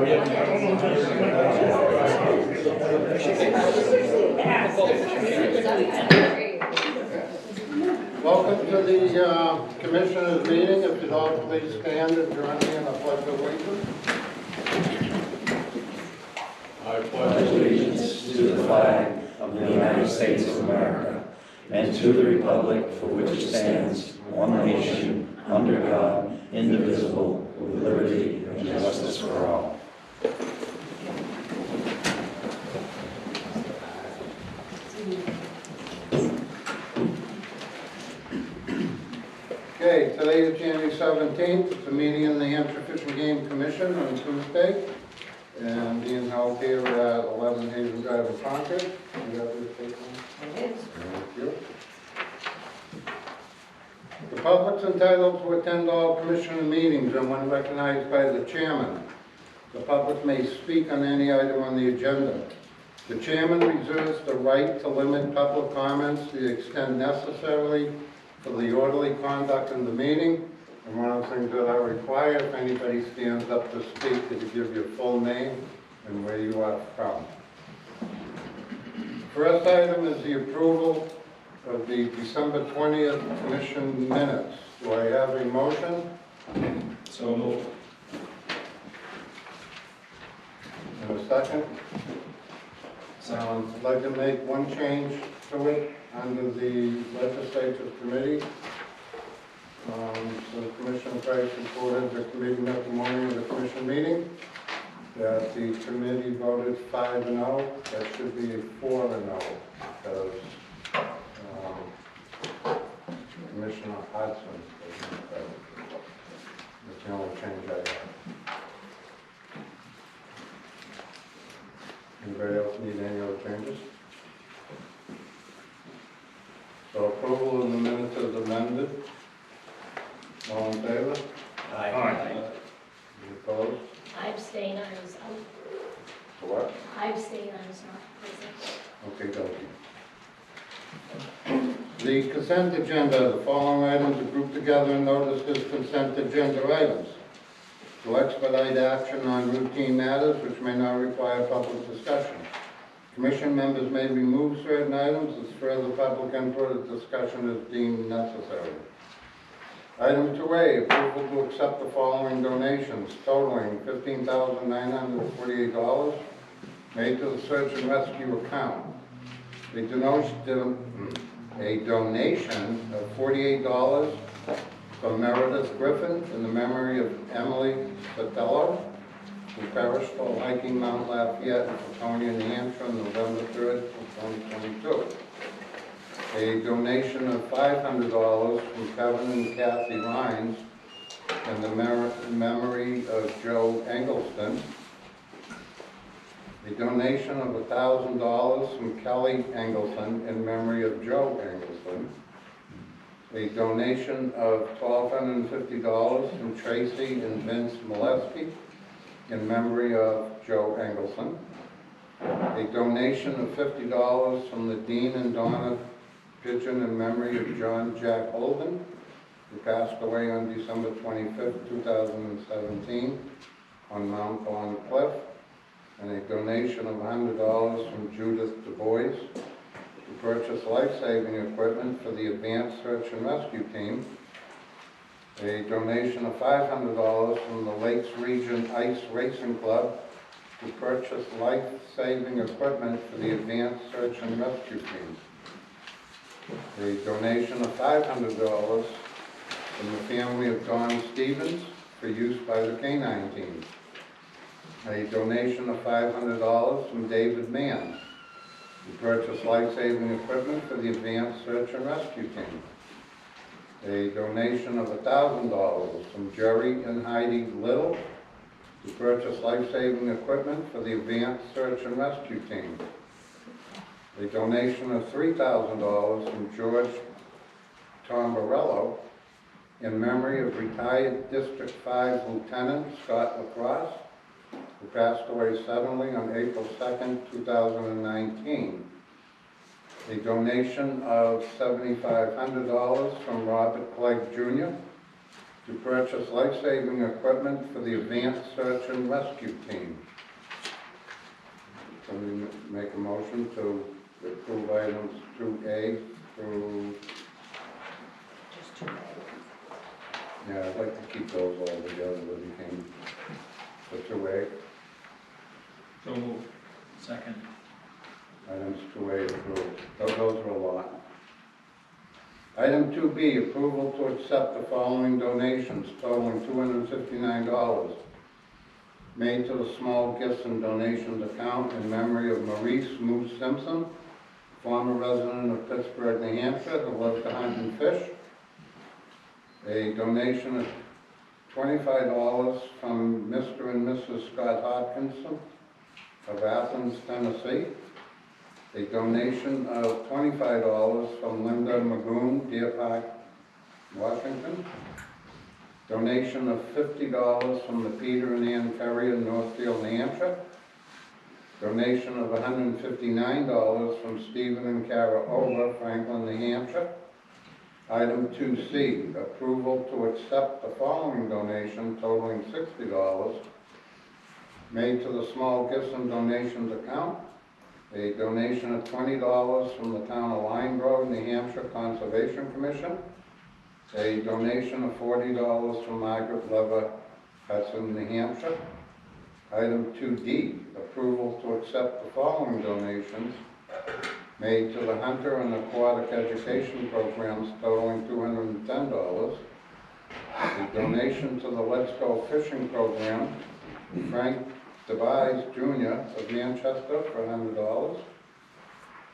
Welcome to the Commissioners' meeting. If you'd all please stand and join me in a pledge of allegiance. I pledge allegiance to the flag of the United States of America and to the republic for which it stands, one nation, under God, indivisible, with liberty and justice for all. Okay, today is January 17th. It's a meeting in the Hampshire Fish and Game Commission on Tuesday, and being held here at 11 Hazen Drive in Concord. You have your statement? It is. Thank you. The public's entitled to attend all commissioner meetings and when recognized by the chairman. The public may speak on any item on the agenda. The chairman reserves the right to limit public comments to the extent necessary for the orderly conduct in the meeting. And one of the things that I require, if anybody stands up to speak, is to give your full name and where you are from. First item is the approval of the December 20th commission minutes. Do I have a motion? So moved. And a second? I'd like to make one change to it under the legislative committee. So the commission price reported the committee met the morning of the commission meeting, that the committee voted 5-0. That should be a 4-0 because Commissioner Hodson isn't present. That's the only change I have. Anybody else need any other changes? So approval of the minutes as amended. All in favor? Aye. Any opposed? I abstain, I was out. For what? I abstain, I was not present. Okay, thank you. The consent agenda, the following items are grouped together and noticed as consent agenda items. To expedite action on routine matters which may not require public discussion. Commission members may remove certain items as further public input or discussion is deemed necessary. Item 2A, approval to accept the following donations totaling $15,948 made to the search and rescue account. A donation of $48 from Meredith Griffin in the memory of Emily Sotelo, who perished while hiking Mount Lafayette in Fredonia, New Hampshire on November 3rd, 2022. A donation of $500 from Kevin and Kathy Rhines in the memory of Joe Eggleston. A donation of $1,000 from Kelly Eggleston in memory of Joe Eggleston. A donation of $1,250 from Tracy and Vince Molesky in memory of Joe Eggleston. A donation of $50 from the Dean and Donna Pigeon in memory of John Jack Holden, who passed away on December 25th, 2017 on Mount Bond Cliff. And a donation of $100 from Judith Du Bois to purchase life-saving equipment for the Advanced Search and Rescue Team. A donation of $500 from the Lakes Region Ice Racing Club to purchase life-saving equipment for the Advanced Search and Rescue Team. A donation of $500 from the family of Don Stevens for use by the K-9 team. A donation of $500 from David Mann to purchase life-saving equipment for the Advanced Search and Rescue Team. A donation of $1,000 from Jerry and Heidi Little to purchase life-saving equipment for the Advanced Search and Rescue Team. A donation of $3,000 from George Tombarello in memory of retired District 5 Lieutenant Scott LaCrosse, who passed away suddenly on April 2nd, 2019. A donation of $7,500 from Robert Clegg Jr. to purchase life-saving equipment for the Advanced Search and Rescue Team. Somebody make a motion to approve items 2A through, Just two. yeah, I'd like to keep those all together when we came for 2A. So moved. Second. Items 2A approved. Those are a lot. Item 2B, approval to accept the following donations totaling $259 made to the small gifts and donations account in memory of Maurice Moose Simpson, former resident of Pittsburgh, New Hampshire, who loves to hunt and fish. A donation of $25 from Mr. and Mrs. Scott Hopkinson of Athens, Tennessee. A donation of $25 from Linda Magoon, Deer Park, Washington. Donation of $50 from the Peter and Ann Ferry in Northfield, New Hampshire. Donation of $159 from Stephen and Kara Ober, Franklin, New Hampshire. Item 2C, approval to accept the following donation totaling $60 made to the small gifts and donations account. A donation of $20 from the town of Line Road, New Hampshire Conservation Commission. A donation of $40 from Margaret Lever, Hudson, New Hampshire. Item 2D, approval to accept the following donations made to the Hunter and Aquatic Education Programs totaling $210. A donation to the Let's Go Fishing Program, Frank Devise Jr. of Manchester for $100.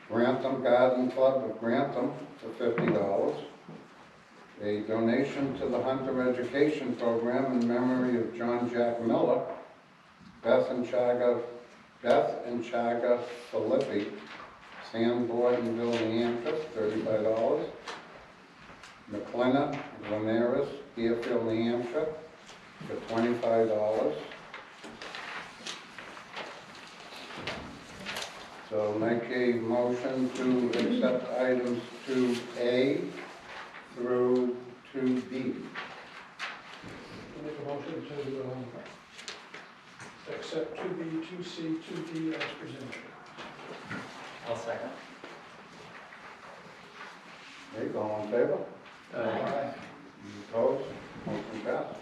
Grantham Garden Club of Grantham for $50. A donation to the Hunter Education Program in memory of John Jack Miller, Beth and Chaga Filippi, Sandbordenville, New Hampshire, $35. McLenna Ramirez, Deerfield, New Hampshire, for $25. So make a motion to accept items 2A through 2B. Make a motion to accept 2B, 2C, 2D as presented. I'll second. Okay, all in favor? Aye. Opposed? Motion passes.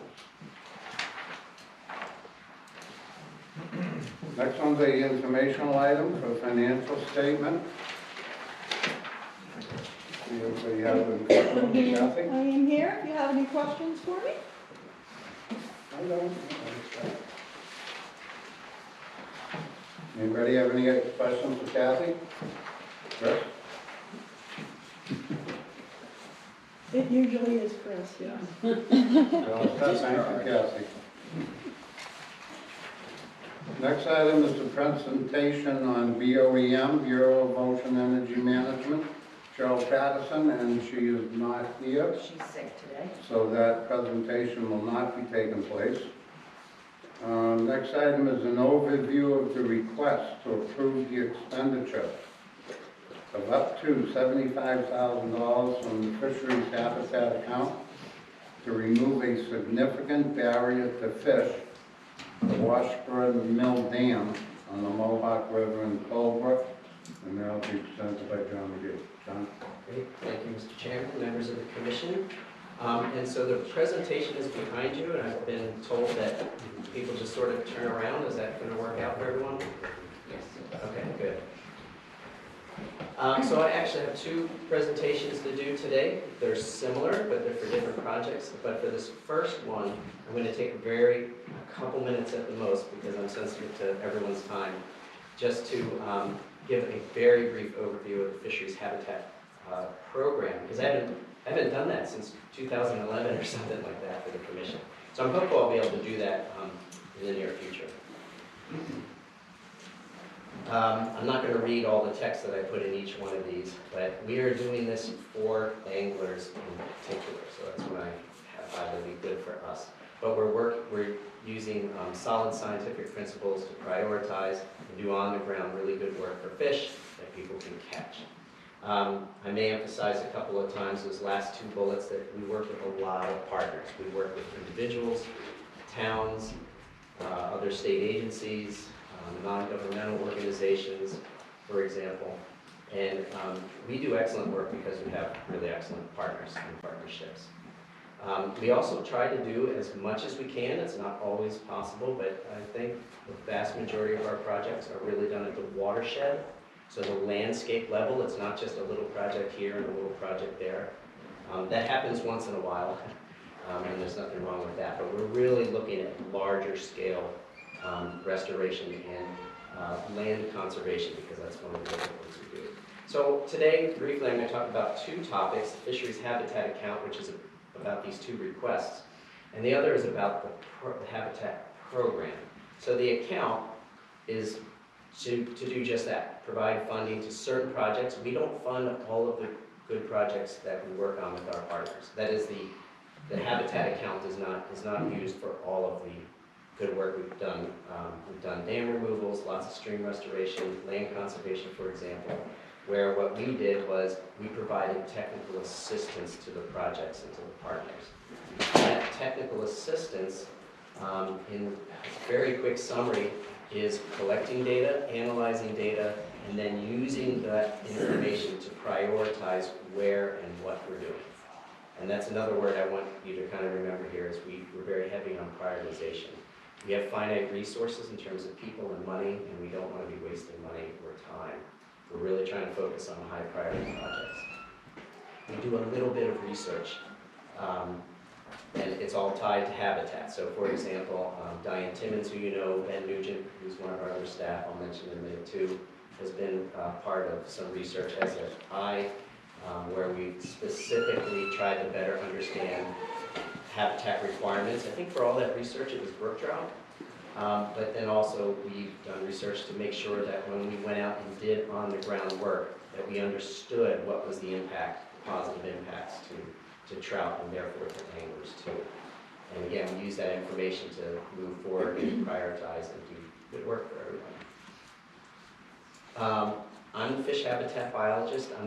Next one's a informational item for financial statement. See if we have any questions, Kathy? I am here, if you have any questions for me. I don't. Anybody have any questions for Kathy? Chris? It usually is Chris, yes. Well, thank you, Kathy. Next item is the presentation on BOEM, Bureau of Ocean Energy Management. Cheryl Patterson, and she is not here, She's sick today. so that presentation will not be taking place. Next item is an overview of the request to approve the expenditure of up to $75,000 from the Fisheries Habitat account to remove a significant barrier to fish, the Washburn Mill Dam on the Mohawk River in Colebrook, and that'll be presented by John McGee. John? Great, thank you, Mr. Chairman, members of the commission. And so the presentation is behind you, and I've been told that people just sort of turn around. Is that going to work out for everyone? Yes. Okay, good. So I actually have two presentations to do today. They're similar, but they're for different projects. But for this first one, I'm going to take a couple minutes at the most, because I'm sensitive to everyone's time, just to give a very brief overview of the Fisheries Habitat program, because I haven't done that since 2011 or something like that for the commission. So I'm hopeful I'll be able to do that in the near future. I'm not going to read all the text that I put in each one of these, but we are doing this for anglers in particular, so that's what I thought would be good for us. But we're using solid scientific principles to prioritize and do on-the-ground really good work for fish that people can catch. I may emphasize a couple of times those last two bullets that we work with a lot of partners. We work with individuals, towns, other state agencies, non-governmental organizations, for example. And we do excellent work because we have really excellent partners and partnerships. We also try to do as much as we can. It's not always possible, but I think the vast majority of our projects are really done at the watershed. So the landscape level, it's not just a little project here and a little project there. That happens once in a while, and there's nothing wrong with that. But we're really looking at larger scale restoration and land conservation, because that's one of the other things we do. So today, briefly, I'm going to talk about two topics: the fisheries habitat account, which is about these two requests, and the other is about the habitat program. So the account is to do just that, provide funding to certain projects. We don't fund all of the good projects that we work on with our partners. That is, the habitat account is not used for all of the good work we've done. We've done dam removals, lots of stream restoration, land conservation, for example, where what we did was we provided technical assistance to the projects and to the partners. That technical assistance, in a very quick summary, is collecting data, analyzing data, and then using that information to prioritize where and what we're doing. And that's another word I want you to kind of remember here, is we're very heavy on prioritization. We have finite resources in terms of people and money, and we don't want to be wasting money or time. We're really trying to focus on high priority projects. We do a little bit of research, and it's all tied to habitat. So for example, Diane Timmons, who you know, Ben Nugent, who's one of our other staff, I'll mention in a minute too, has been part of some research, as have I, where we specifically tried to better understand habitat requirements. I think for all that research it was brook trout, but then also we've done research to make sure that when we went out and did on the ground work, that we understood what was the impact, positive impacts to trout and therefore to anglers too. And again, we use that information to move forward and prioritize and do good work for everyone. I'm the fish habitat biologist. I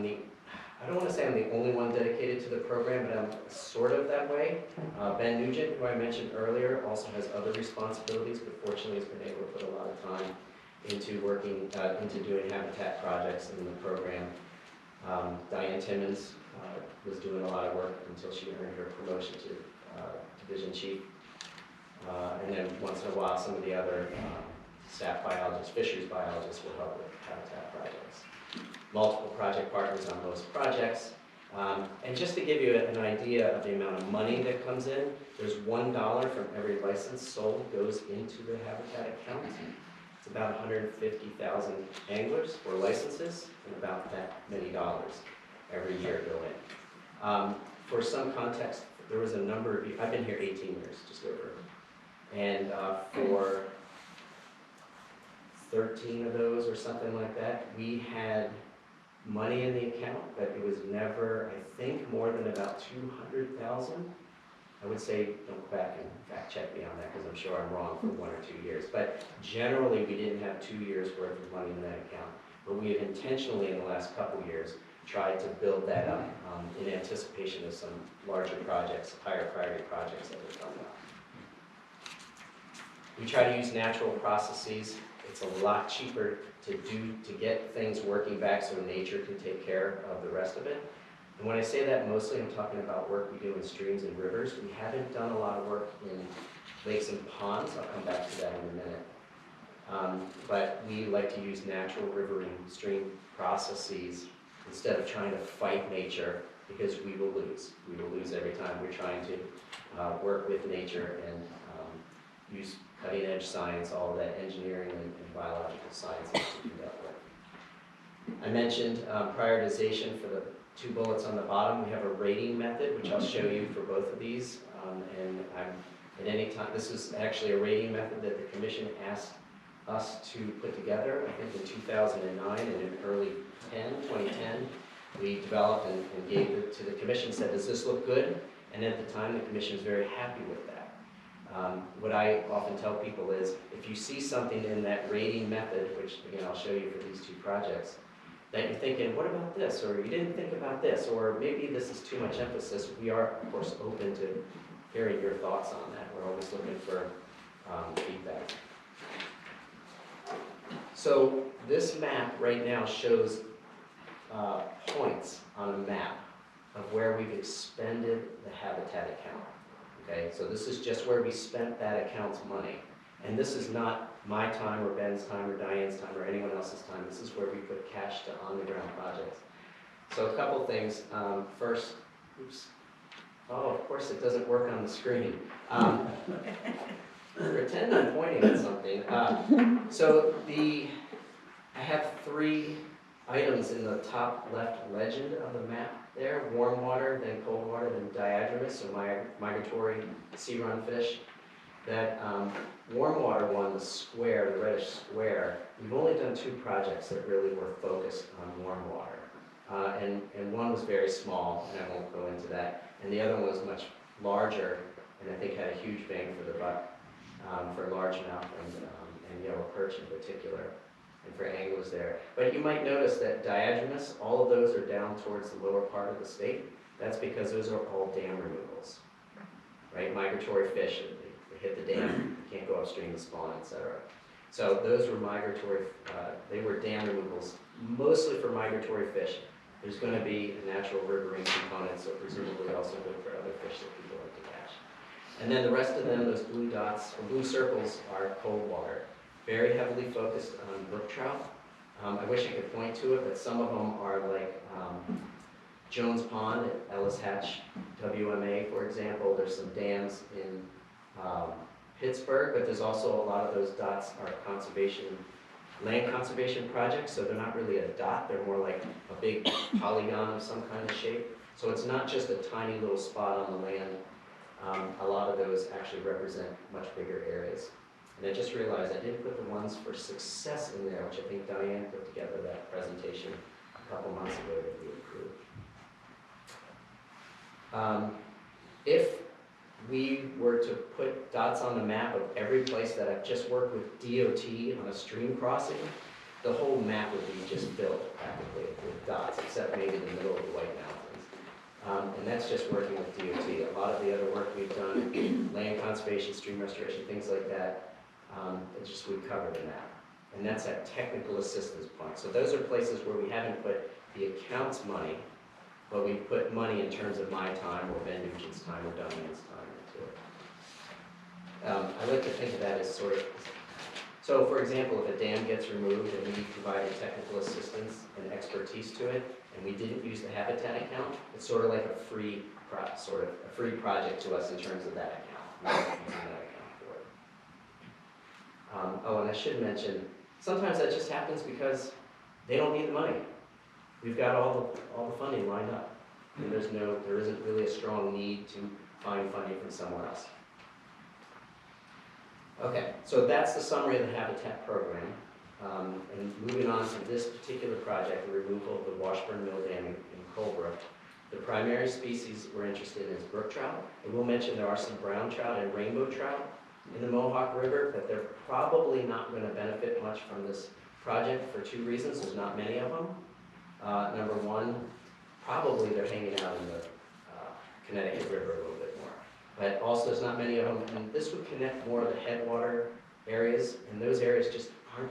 don't want to say I'm the only one dedicated to the program, but I'm sort of that way. Ben Nugent, who I mentioned earlier, also has other responsibilities, but fortunately has been able to put a lot of time into working, into doing habitat projects in the program. Diane Timmons was doing a lot of work until she earned her promotion to division chief. And then once in a while, some of the other staff biologists, fisheries biologists will help with habitat projects. Multiple project partners on most projects. And just to give you an idea of the amount of money that comes in, there's $1 from every license sold goes into the habitat account. It's about 150,000 anglers or licenses, and about that many dollars every year go in. For some context, there was a number of, I've been here 18 years, just over, and for 13 of those or something like that, we had money in the account, but it was never, I think, more than about 200,000. I would say, don't go back and fact check me on that, because I'm sure I'm wrong for 1 or 2 years. But generally, we didn't have 2 years worth of money in that account. But we have intentionally, in the last couple years, tried to build that up in anticipation of some larger projects, higher priority projects that are coming up. We try to use natural processes. It's a lot cheaper to get things working back so nature can take care of the rest of it. And when I say that, mostly I'm talking about work we do in streams and rivers. We haven't done a lot of work in lakes and ponds. I'll come back to that in a minute. But we like to use natural river and stream processes instead of trying to fight nature, because we will lose. We will lose every time we're trying to work with nature and use cutting-edge science, all of that engineering and biological science to do that work. I mentioned prioritization for the 2 bullets on the bottom. We have a rating method, which I'll show you for both of these. And at any time, this is actually a rating method that the commission asked us to put together, I think in 2009, and in early 2010, we developed and gave it to the commission, said, does this look good? And at the time, the commission was very happy with that. What I often tell people is, if you see something in that rating method, which again I'll show you for these 2 projects, that you're thinking, what about this? Or you didn't think about this, or maybe this is too much emphasis, we are, of course, open to hearing your thoughts on that. We're always looking for feedback. So this map right now shows points on a map of where we've expended the habitat account. Okay, so this is just where we spent that account's money. And this is not my time or Ben's time or Diane's time or anyone else's time. This is where we put cash to on-the-ground projects. So a couple things. First, oops. Oh, of course it doesn't work on the screen. Pretend I'm pointing at something. I have 3 items in the top left legend of the map there: warm water, then cold water, then diadromous, so migratory sea-run fish. That warm water one, the square, the reddish square, we've only done 2 projects that really were focused on warm water. And one was very small, and I won't go into that. And the other one was much larger, and I think had a huge bang for the buck for largemouth and yellow perch in particular, and for anglers there. But you might notice that diadromous, all of those are down towards the lower part of the state. That's because those are all dam removals, right? Migratory fish, they hit the dam, you can't go upstream to spawn, etc. So those were migratory, they were dam removals, mostly for migratory fish. There's going to be a natural riverine component, so presumably also good for other fish that people like to catch. And then the rest of them, those blue dots, or blue circles, are cold water. Very heavily focused on brook trout. I wish I could point to it, but some of them are like Jones Pond at Ellis Hatch, WMA, for example. There's some dams in Pittsburgh, but there's also a lot of those dots are land conservation projects, so they're not really a dot, they're more like a big polygon of some kind of shape. So it's not just a tiny little spot on the land. A lot of those actually represent much bigger areas. And I just realized I didn't put the ones for success in there, which I think Diane put together that presentation a couple months ago that we approved. If we were to put dots on the map of every place that I've just worked with DOT on a stream crossing, the whole map would be just filled practically with dots, except maybe the middle of the White Mountains. And that's just working with DOT. A lot of the other work we've done, land conservation, stream restoration, things like that, it's just we cover the map. And that's at technical assistance point. So those are places where we haven't put the account's money, but we put money in terms of my time or Ben Nugent's time or Diane's time into it. I like to think of that as sort of, so for example, if a dam gets removed and we provided technical assistance and expertise to it, and we didn't use the habitat account, it's sort of like a free project to us in terms of that account. We're not using that account for it. Oh, and I should mention, sometimes that just happens because they don't need the money. We've got all the funding lined up, and there isn't really a strong need to find funding from somewhere else. Okay, so that's the summary of the Habitat program. And moving on to this particular project, the removal of the Washburn Mill Dam in Colebrook. The primary species we're interested in is brook trout. I will mention there are some brown trout and rainbow trout in the Mohawk River, but they're probably not going to benefit much from this project for 2 reasons. There's not many of them. Number one, probably they're hanging out in the Connecticut River a little bit more. But also there's not many of them, and this would connect more of the headwater areas, and those areas just aren't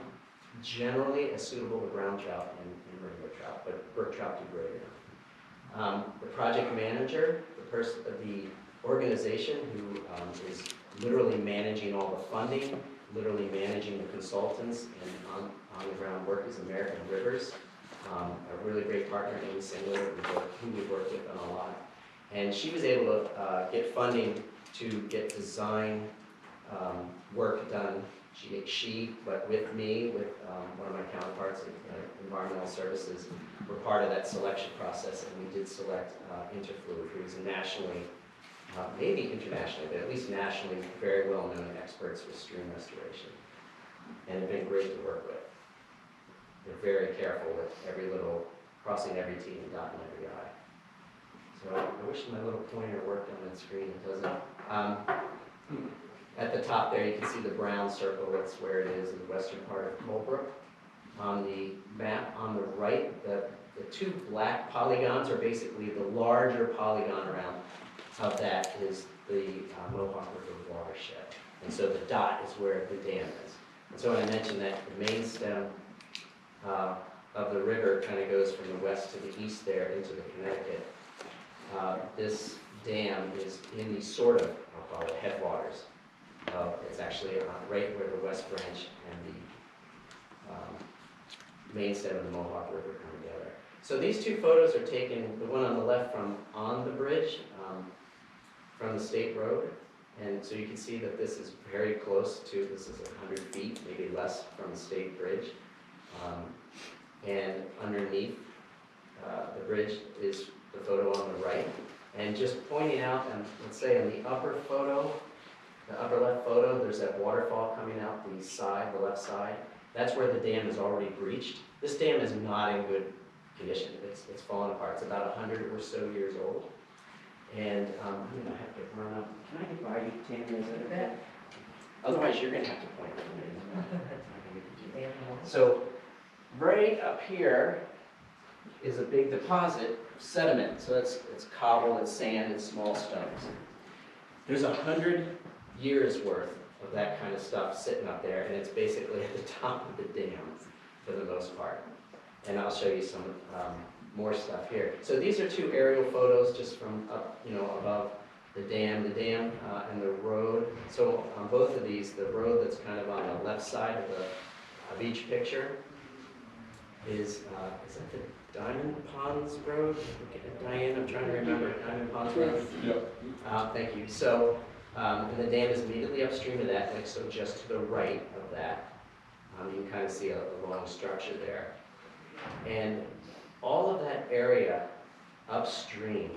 generally as suitable to brown trout and rainbow trout, but brook trout do great enough. The project manager, the organization who is literally managing all the funding, literally managing the consultants and on-the-ground work is American Rivers. A really great partner, Amy Singler, who we've worked with on a lot. And she was able to get funding to get design work done. But with me, with one of my counterparts at Environmental Services, were part of that selection process, and we did select Interfluid, who is nationally, maybe internationally, but at least nationally, very well-known experts with stream restoration. And they've been great to work with. They're very careful with crossing every T and dotting every I. So I wish my little pointer worked on that screen, it doesn't. At the top there you can see the brown circle, that's where it is in the western part of Colebrook. On the map on the right, the two black polygons are basically the larger polygon around of that is the Mohawk River watershed. And so the dot is where the dam is. And so I mentioned that the main stem of the river kind of goes from the west to the east there into the Connecticut. This dam is in the sort of, I'll call it headwaters. It's actually right where the West Branch and the main stem of the Mohawk River come together. So these two photos are taken, the one on the left from on the bridge, from the state road. And so you can see that this is very close to, this is 100 feet, maybe less from the state bridge. And underneath the bridge is the photo on the right. And just pointing out, and let's say on the upper photo, the upper left photo, there's that waterfall coming out the side, the left side. That's where the dam is already breached. This dam is not in good condition. It's fallen apart. It's about 100 or so years old. And I'm gonna have to run up. Can I get by you, Tammy? Is that okay? Otherwise, you're gonna have to point at me. So right up here is a big deposit of sediment. So it's cobble, it's sand, it's small stones. There's 100 years worth of that kind of stuff sitting up there, and it's basically at the top of the dam for the most part. And I'll show you some more stuff here. So these are two aerial photos just from up, above the dam and the road. So on both of these, the road that's kind of on the left side of each picture is that the Diamond Ponds Road? Diane, I'm trying to remember. Diamond Ponds Road? Yep. Thank you. So, and the dam is immediately upstream of that, like so just to the right of that. You can kind of see a long structure there. And all of that area upstream,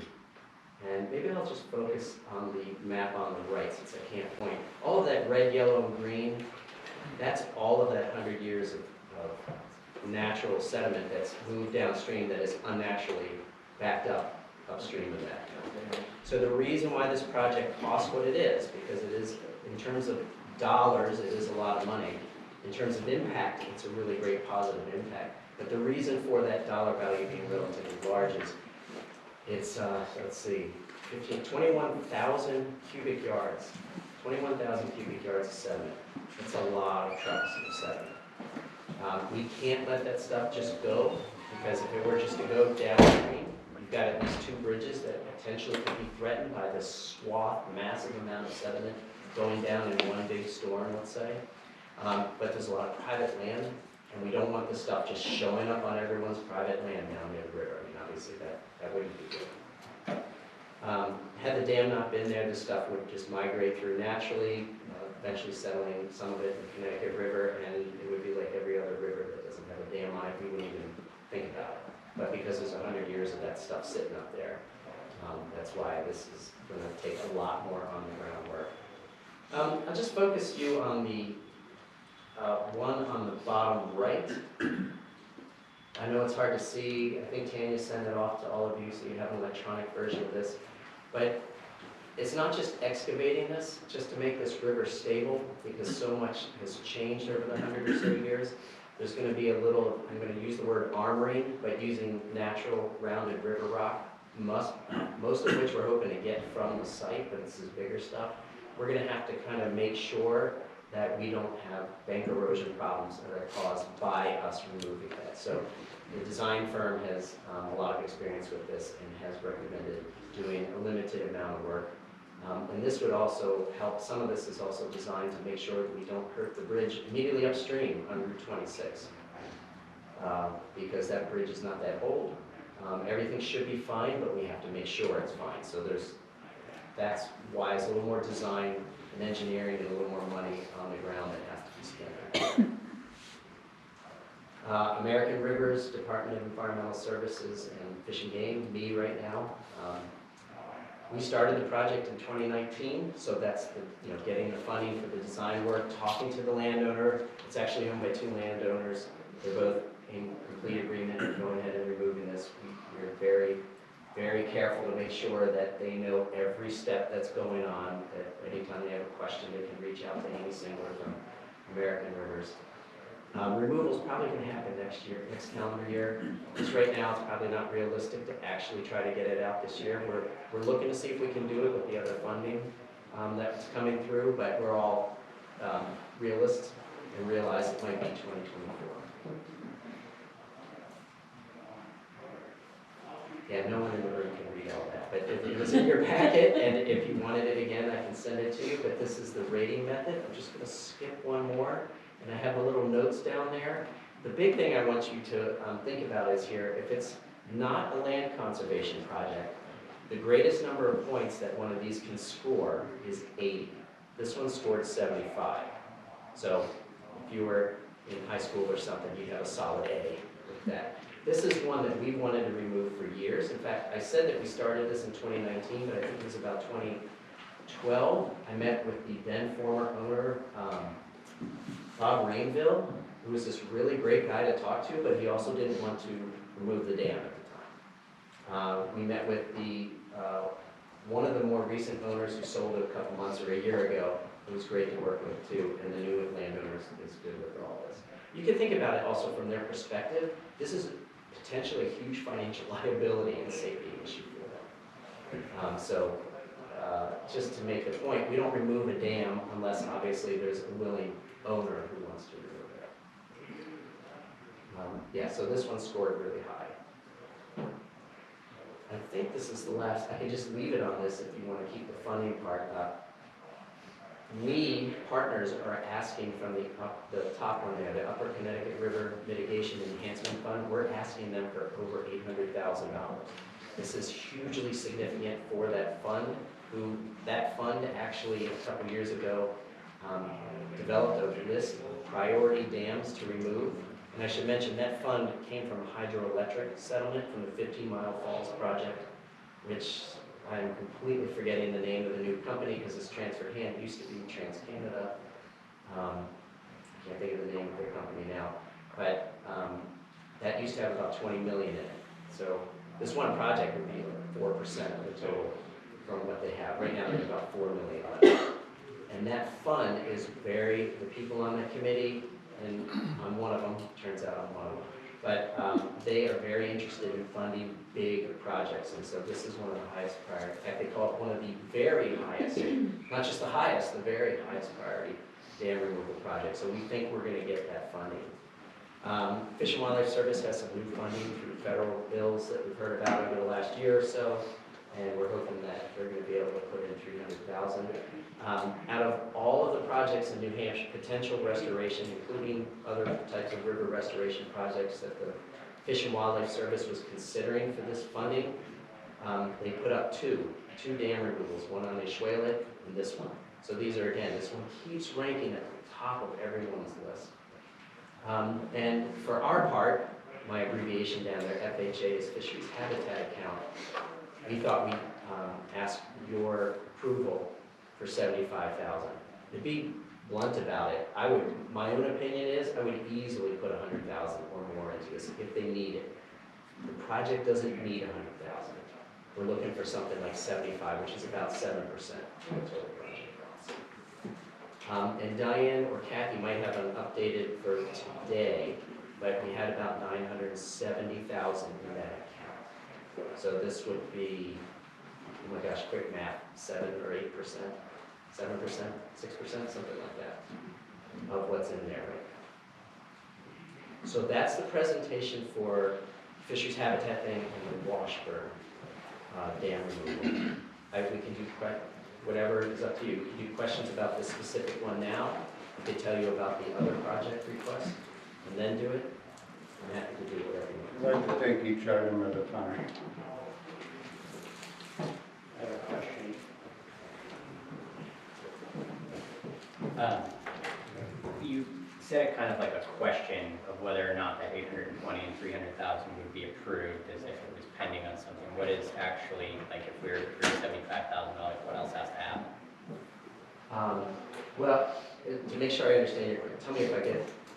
and maybe I'll just focus on the map on the right since I can't point. All of that red, yellow, and green, that's all of that 100 years of natural sediment that's moved downstream that is unnaturally backed up upstream of that. So the reason why this project costs what it is, because it is, in terms of dollars, it is a lot of money. In terms of impact, it's a really great positive impact. But the reason for that dollar value being relatively large is it's, let's see, 21,000 cubic yards. 21,000 cubic yards of sediment. It's a lot of trucks of sediment. We can't let that stuff just go, because if it were just to go downstream, you've got at least two bridges that potentially could be threatened by this swath, massive amount of sediment going down in one big storm, let's say. But there's a lot of private land, and we don't want this stuff just showing up on everyone's private land down near the river. I mean, obviously that wouldn't be good. Had the dam not been there, this stuff would just migrate through naturally, eventually settling some of it in the Connecticut River, and it would be like every other river that doesn't have a dam on it. We wouldn't even think about it. But because there's 100 years of that stuff sitting up there, that's why this is going to take a lot more on the ground work. I'll just focus you on the one on the bottom right. I know it's hard to see. I think Tanya sent it off to all of you so you have an electronic version of this. But it's not just excavating this, just to make this river stable, because so much has changed over the 100 or so years. There's going to be a little, I'm going to use the word armoring, but using natural rounded river rock, most of which we're hoping to get from the site, but this is bigger stuff. We're going to have to kind of make sure that we don't have bank erosion problems that are caused by us removing that. So the design firm has a lot of experience with this and has recommended doing a limited amount of work. And this would also help. Some of this is also designed to make sure that we don't hurt the bridge immediately upstream on Route 26, because that bridge is not that old. Everything should be fine, but we have to make sure it's fine. So that's why it's a little more design and engineering and a little more money on the ground that has to be spent. American Rivers, Department of Environmental Services and Fish and Game, me right now. We started the project in 2019, so that's getting the funding for the design work, talking to the landowner. It's actually owned by two landowners. They're both in complete agreement with going ahead and removing this. We're very, very careful to make sure that they know every step that's going on, that anytime they have a question, they can reach out to Amy Singler from American Rivers. removal's probably gonna happen next year, next calendar year. Because right now, it's probably not realistic to actually try to get it out this year. We're looking to see if we can do it with the other funding that's coming through, but we're all realists and realize it might be 2024. Yeah, no one in the room can read all that, but it was in your packet, and if you wanted it again, I can send it to you, but this is the rating method. I'm just gonna skip one more, and I have the little notes down there. The big thing I want you to think about is here, if it's not a land conservation project, the greatest number of points that one of these can score is 80. This one scored 75. So if you were in high school or something, you'd have a solid A with that. This is one that we wanted to remove for years. In fact, I said that we started this in 2019, but I think it was about 2012. I met with the then former owner, Bob Rainville, who was this really great guy to talk to, but he also didn't want to remove the dam at the time. We met with the one of the more recent owners who sold it a couple months or a year ago. It was great to work with too, and the new landowner is good with all this. You can think about it also from their perspective. This is potentially a huge financial liability and safety issue for them. Just to make the point, we don't remove a dam unless obviously there's a willing owner who wants to remove it. Yeah, so this one scored really high. I think this is the last. I can just leave it on this if you want to keep the funding part up. We, partners, are asking from the top one there, the Upper Connecticut River Mitigation Enhancement Fund, we're asking them for over $800,000. This is hugely significant for that fund, that fund actually a couple years ago developed a list of priority dams to remove. And I should mention that fund came from a hydroelectric settlement from the 15 Mile Falls project, which I'm completely forgetting the name of the new company because it's transferred hand. It used to be TransCanada. I can't think of the name of their company now. But that used to have about 20 million in it. So this one project would be like 4% of the total from what they have. Right now, there's about 4 million on it. And that fund is the people on that committee, and I'm one of them, turns out I'm one of them. But they are very interested in funding big projects, and so this is one of the highest priority. In fact, they call it one of the very highest, not just the highest, the very highest priority dam removal project. So we think we're going to get that funding. Fish and Wildlife Service has some new funding through federal bills that we've heard about over the last year or so, and we're hoping that they're going to be able to put in $300,000. Out of all of the projects in New Hampshire, potential restoration, including other types of river restoration projects that the Fish and Wildlife Service was considering for this funding, they put up two dam removals, one on Ishwalet and this one. So these are, again, this one keeps ranking at the top of everyone's list. And for our part, my abbreviation down there, FHA, is Fisheries Habitat Account. We thought we'd ask your approval for $75,000. To be blunt about it, my own opinion is I would easily put $100,000 or more into this if they need it. The project doesn't need $100,000. We're looking for something like 75, which is about 7% of the total project cost. And Diane or Kathy might have an updated for today, but we had about $970,000 in that account. So this would be, oh my gosh, quick math, 7 or 8%, 7%, 6%, something like that, of what's in there right now. So that's the presentation for Fisheries Habitat Thing and the Washburn dam removal. We can do whatever is up to you. We can do questions about this specific one now. I could tell you about the other project request and then do it. I'm happy to do whatever you want. I'd like to take each item at a time. I have a question. You said it kind of like a question of whether or not that 820 and 300,000 would be approved as if it was pending on something. What is actually, like if we were to approve $75,000, what else has to happen? Well, to make sure I understand your question, tell me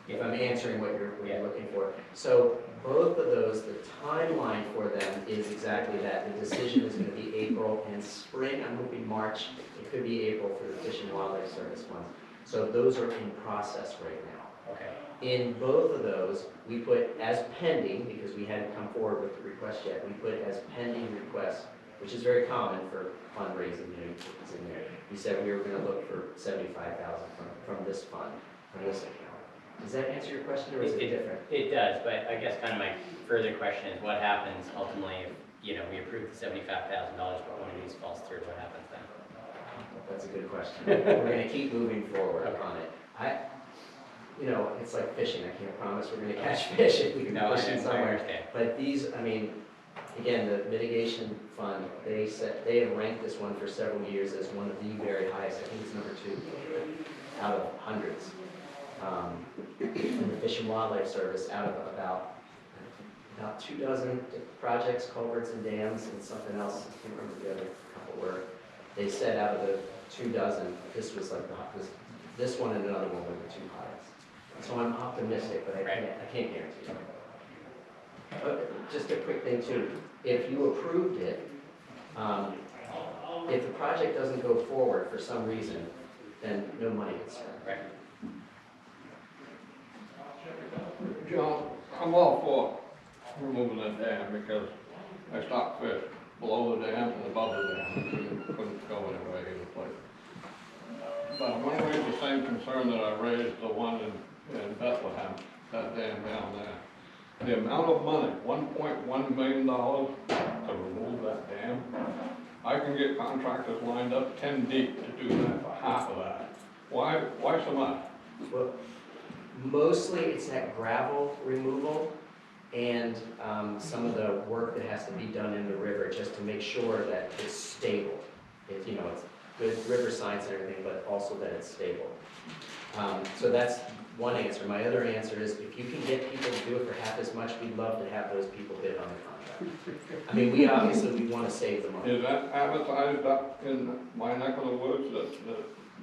if I'm answering what you're looking for. So both of those, the timeline for them is exactly that. The decision is going to be April and spring. I'm hoping March. It could be April for the Fish and Wildlife Service ones. So those are in process right now. Okay. In both of those, we put as pending, because we hadn't come forward with the request yet, we put as pending requests, which is very common for fundraising, you put this in there. We said we were gonna look for 75,000 from this fund, from this account. Does that answer your question, or is it different? It does, but I guess kind of my further question is what happens ultimately if, we approve the $75,000, but one of these falls through, what happens then? That's a good question. We're gonna keep moving forward on it. It's like fishing, I can't promise we're gonna catch fish if we can No, push it I somewhere. understand. But these, again, the mitigation fund, they have ranked this one for several years as one of the very highest, I think it's number 2 out of hundreds. And the Fish and Wildlife Service, out of about 24 projects, culverts and dams, and something else, I can't remember the other couple were, they said out of the 24, this was like this one and another one were the 2 highest. So I'm optimistic, but I can't guarantee it. Just a quick thing too, if you approved it, if the project doesn't go forward for some reason, then no money gets spent. Right. John, I'm all for removing the dam because I stock fish below the dam and above the dam. Couldn't go anywhere either place. But I'm gonna raise the same concern that I raised the one in Bethlehem, that dam down there. The amount of money, $1.1 million to remove that dam, I can get contractors lined up 10 deep to do that for half of that. Why so much? Well, mostly it's that gravel removal and some of the work that has to be done in the river just to make sure that it's stable. It's good river science and everything, but also that it's stable. So that's one answer. My other answer is if you can get people to do it for half as much, we'd love to have those people bid on the contract. We obviously want to save the money. Is that advertised up in my neck of the woods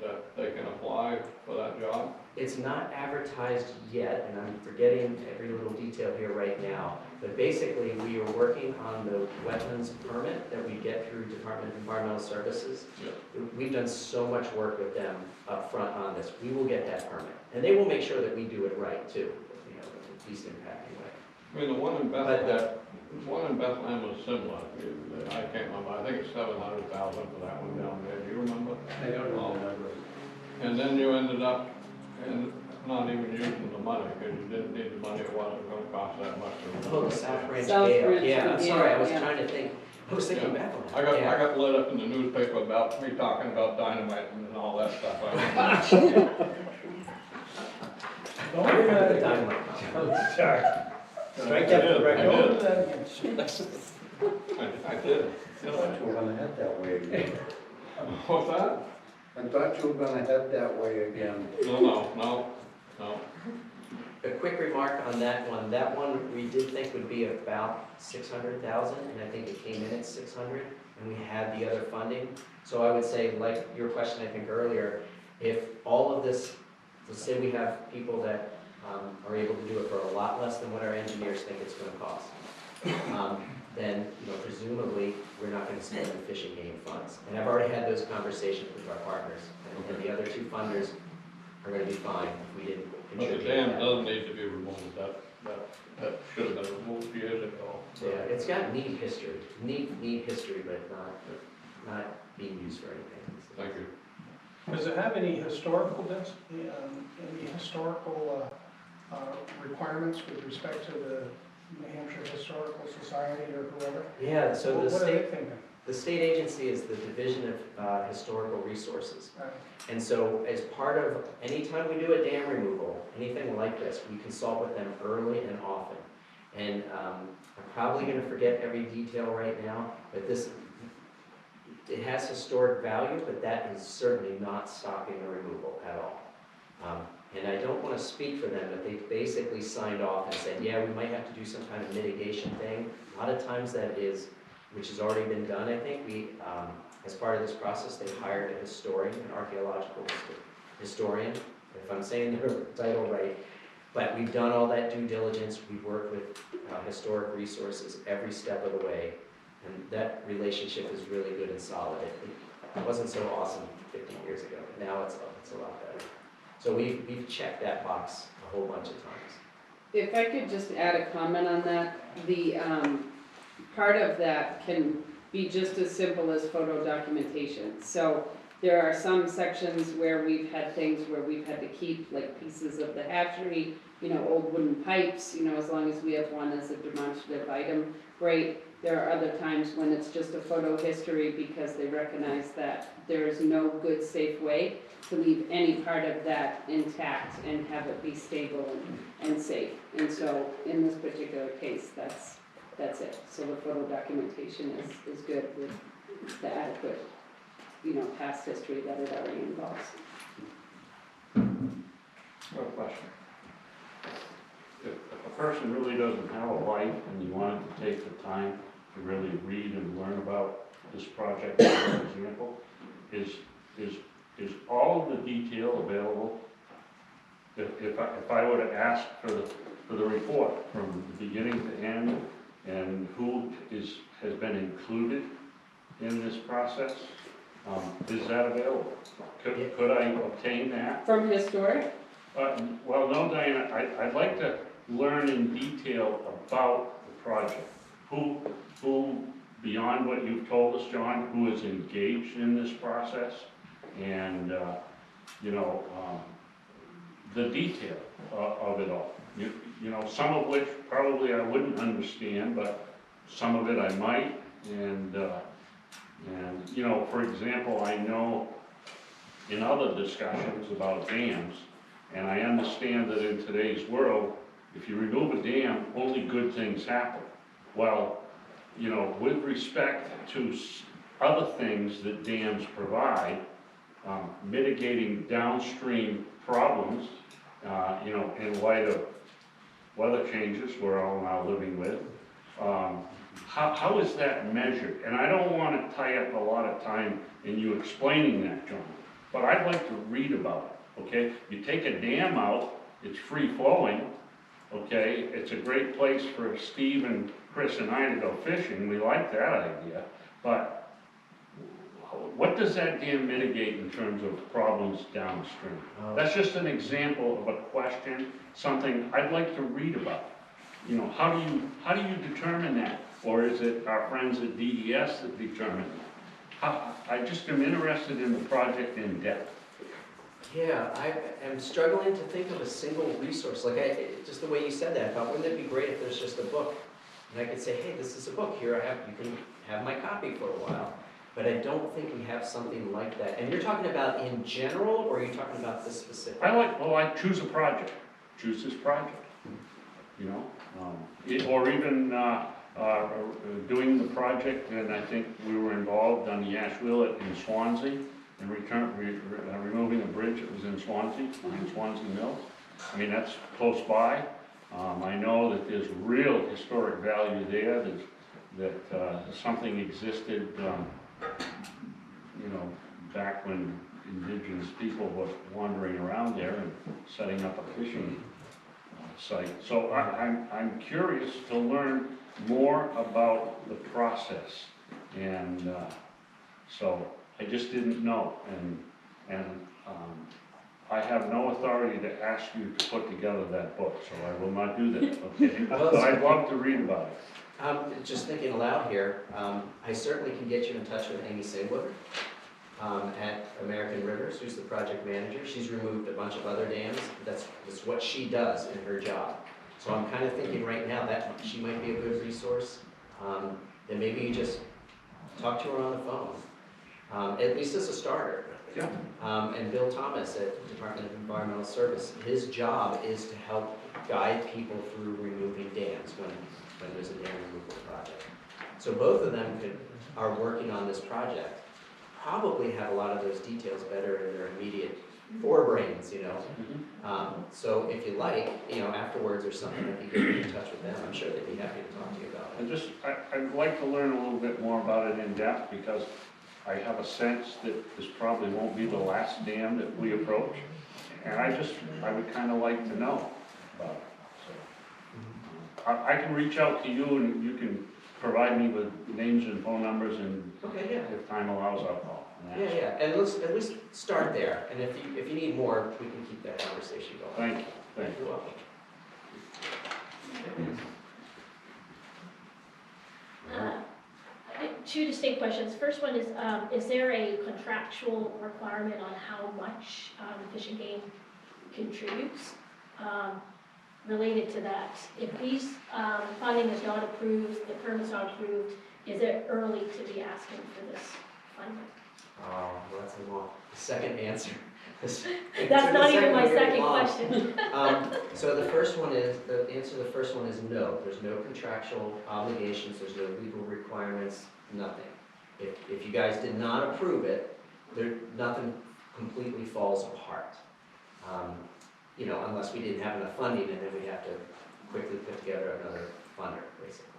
that they can apply for that job? It's not advertised yet, and I'm forgetting every little detail here right now, but basically we are working on the wetlands permit that we get through Department of Environmental Services. Yeah. We've done so much work with them up front on this. We will get that permit, and they will make sure that we do it right too, the least impacting way. The one in Bethlehem was similar. I can't remember. I think it's $700,000 for that one down there. Do you remember? I don't remember. And then you ended up not even using the money because you didn't need the money. It wasn't going to cost that much. Oh, the South Branch South Gale. Branch Yeah, I'm Gale, sorry, I was yeah. trying to think. I was thinking back on I that. Yeah. got lit up in the newspaper about me talking about dynamite and all that stuff. Don't I do remember that the again. dynamite. Sorry. Strike that for the record. Don't do that again. I did. I thought you were gonna head that way again. What's that? I thought you were gonna head that way again. No. A quick remark on that one. That one we did think would be about 600,000, and I think it came in at 600, and we had the other funding. So I would say, like your question I think earlier, if all of this, let's say we have people that are able to do it for a lot less than what our engineers think it's going to cost, then presumably we're not going to spend the fishing game funds. And I've already had those conversations with our partners, and the other 2 funders are going to be fine if we didn't But the contribute. dam that. does need to be removed. That should have been removed years ago. Yeah, it's got neat history, neat history, but not being used for anything. Thank you. Does it have any historical, requirements with respect to the New Hampshire Historical Society or whoever? Yeah, so What are they thinking? the state agency is the Division of Historical Resources. Right. And so as part of, anytime we do a dam removal, anything like this, we consult with them early and often. And I'm probably gonna forget every detail right now, but it has historic value, but that is certainly not stopping the removal at all. And I don't wanna speak for them, but they basically signed off and said, yeah, we might have to do some kind of mitigation thing. A lot of times that is, which has already been done, I think. As part of this process, they hired a historian, an archaeological historian, if I'm saying the title right. But we've done all that due diligence. We've worked with historic resources every step of the way. And that relationship is really good and solid. It wasn't so awesome 50 years ago, but now it's a lot better. So we've checked that box a whole bunch of times. If I could just add a comment on that, the, part of that can be just as simple as photo documentation. So there are some sections where we've had things where we've had to keep like pieces of the hatchery, old wooden pipes, as long as we have one as a demonstrative item, great. There are other times when it's just a photo history because they recognize that there is no good, safe way to leave any part of that intact and have it be stable and safe. And so in this particular case, that's it. So the photo documentation is good with the adequate, past history that it already involves. No question. If a person really doesn't have a life and you wanted to take the time to really read and learn about this project, for example, is all of the detail available? If I were to ask for the report from the beginning to end and who has been included in this process, is that available? Could I obtain that? From historic? Well, no, Diana, I'd like to learn in detail about the project. Who, beyond what you've told us, John, who is engaged in this process, and, the detail of it all. Some of which probably I wouldn't understand, but some of it I might, and for example, I know in other discussions about dams, and I understand that in today's world, if you remove a dam, only good things happen. Well, with respect to other things that dams provide, mitigating downstream problems, in light of weather changes we're all now living with, how is that measured? And I don't want to tie up a lot of time in you explaining that, John, but I'd like to read about it, okay? You take a dam out, it's free flowing, okay? It's a great place for Steve and Chris and I to go fishing. We like that idea, but what does that dam mitigate in terms of problems downstream? That's just an example of a question, something I'd like to read about. How do you determine that? Or is it our friends at DES that determine that? I just am interested in the project in depth. Yeah, I am struggling to think of a single resource. Just the way you said that, I thought, wouldn't it be great if there's just a book? And I could say, hey, this is a book. Here, you can have my copy for a while. But I don't think we have something like that. And you're talking about in general, or are you talking about this specific? I choose a project. Choose this project. Or even doing the project, and I think we were involved on the Ash Wheeler in Swansea, and removing a bridge that was in Swansea, behind Swansea Mills. I mean, that's close by. I know that there's real historic value there, that something existed, back when indigenous people were wandering around there and setting up a fishing site. So I'm curious to learn more about the process, and so I just didn't know, and I have no authority to ask you to put together that book, so I will not do that, okay? But I'd love to read about it. Just thinking aloud here, I certainly can get you in touch with Amy Sabler at American Rivers, who's the project manager. She's removed a bunch of other dams. That's what she does in her job. So I'm kind of thinking right now that she might be a good resource. Then maybe you just talk to her on the phone, at least as a starter. Yeah. And Bill Thomas at Department of Environmental Service, his job is to help guide people through removing dams when there's a dam removal project. So both of them are working on this project, probably have a lot of those details better in their immediate forebrains, So if you like, afterwards or something, if you could get in touch with them, I'm sure they'd be happy to talk to you about it. I'd like to learn a little bit more about it in depth, because I have a sense that this probably won't be the last dam that we approach, and I would kind of like to know about it. So, I can reach out to you, and you can provide me with names and phone numbers, and Okay, yeah. if time allows, I'll call. Yeah, and let's at least start there, and if you need more, we can keep that conversation going. Thank you. Thank You're welcome. Two distinct questions. First one is there a contractual requirement on how much Fish and Game contributes? Related to that, if these funding is not approved, the permit's not approved, is it early to be asking for this funding? Well, that's a long, second answer. That's not even my second question. So the first one is, the answer to the first one is no. There's no contractual obligations, there's no legal requirements, nothing. If you guys did not approve it, nothing completely falls apart. You know, unless we didn't have enough funding and then we'd have to quickly put together another funder, basically.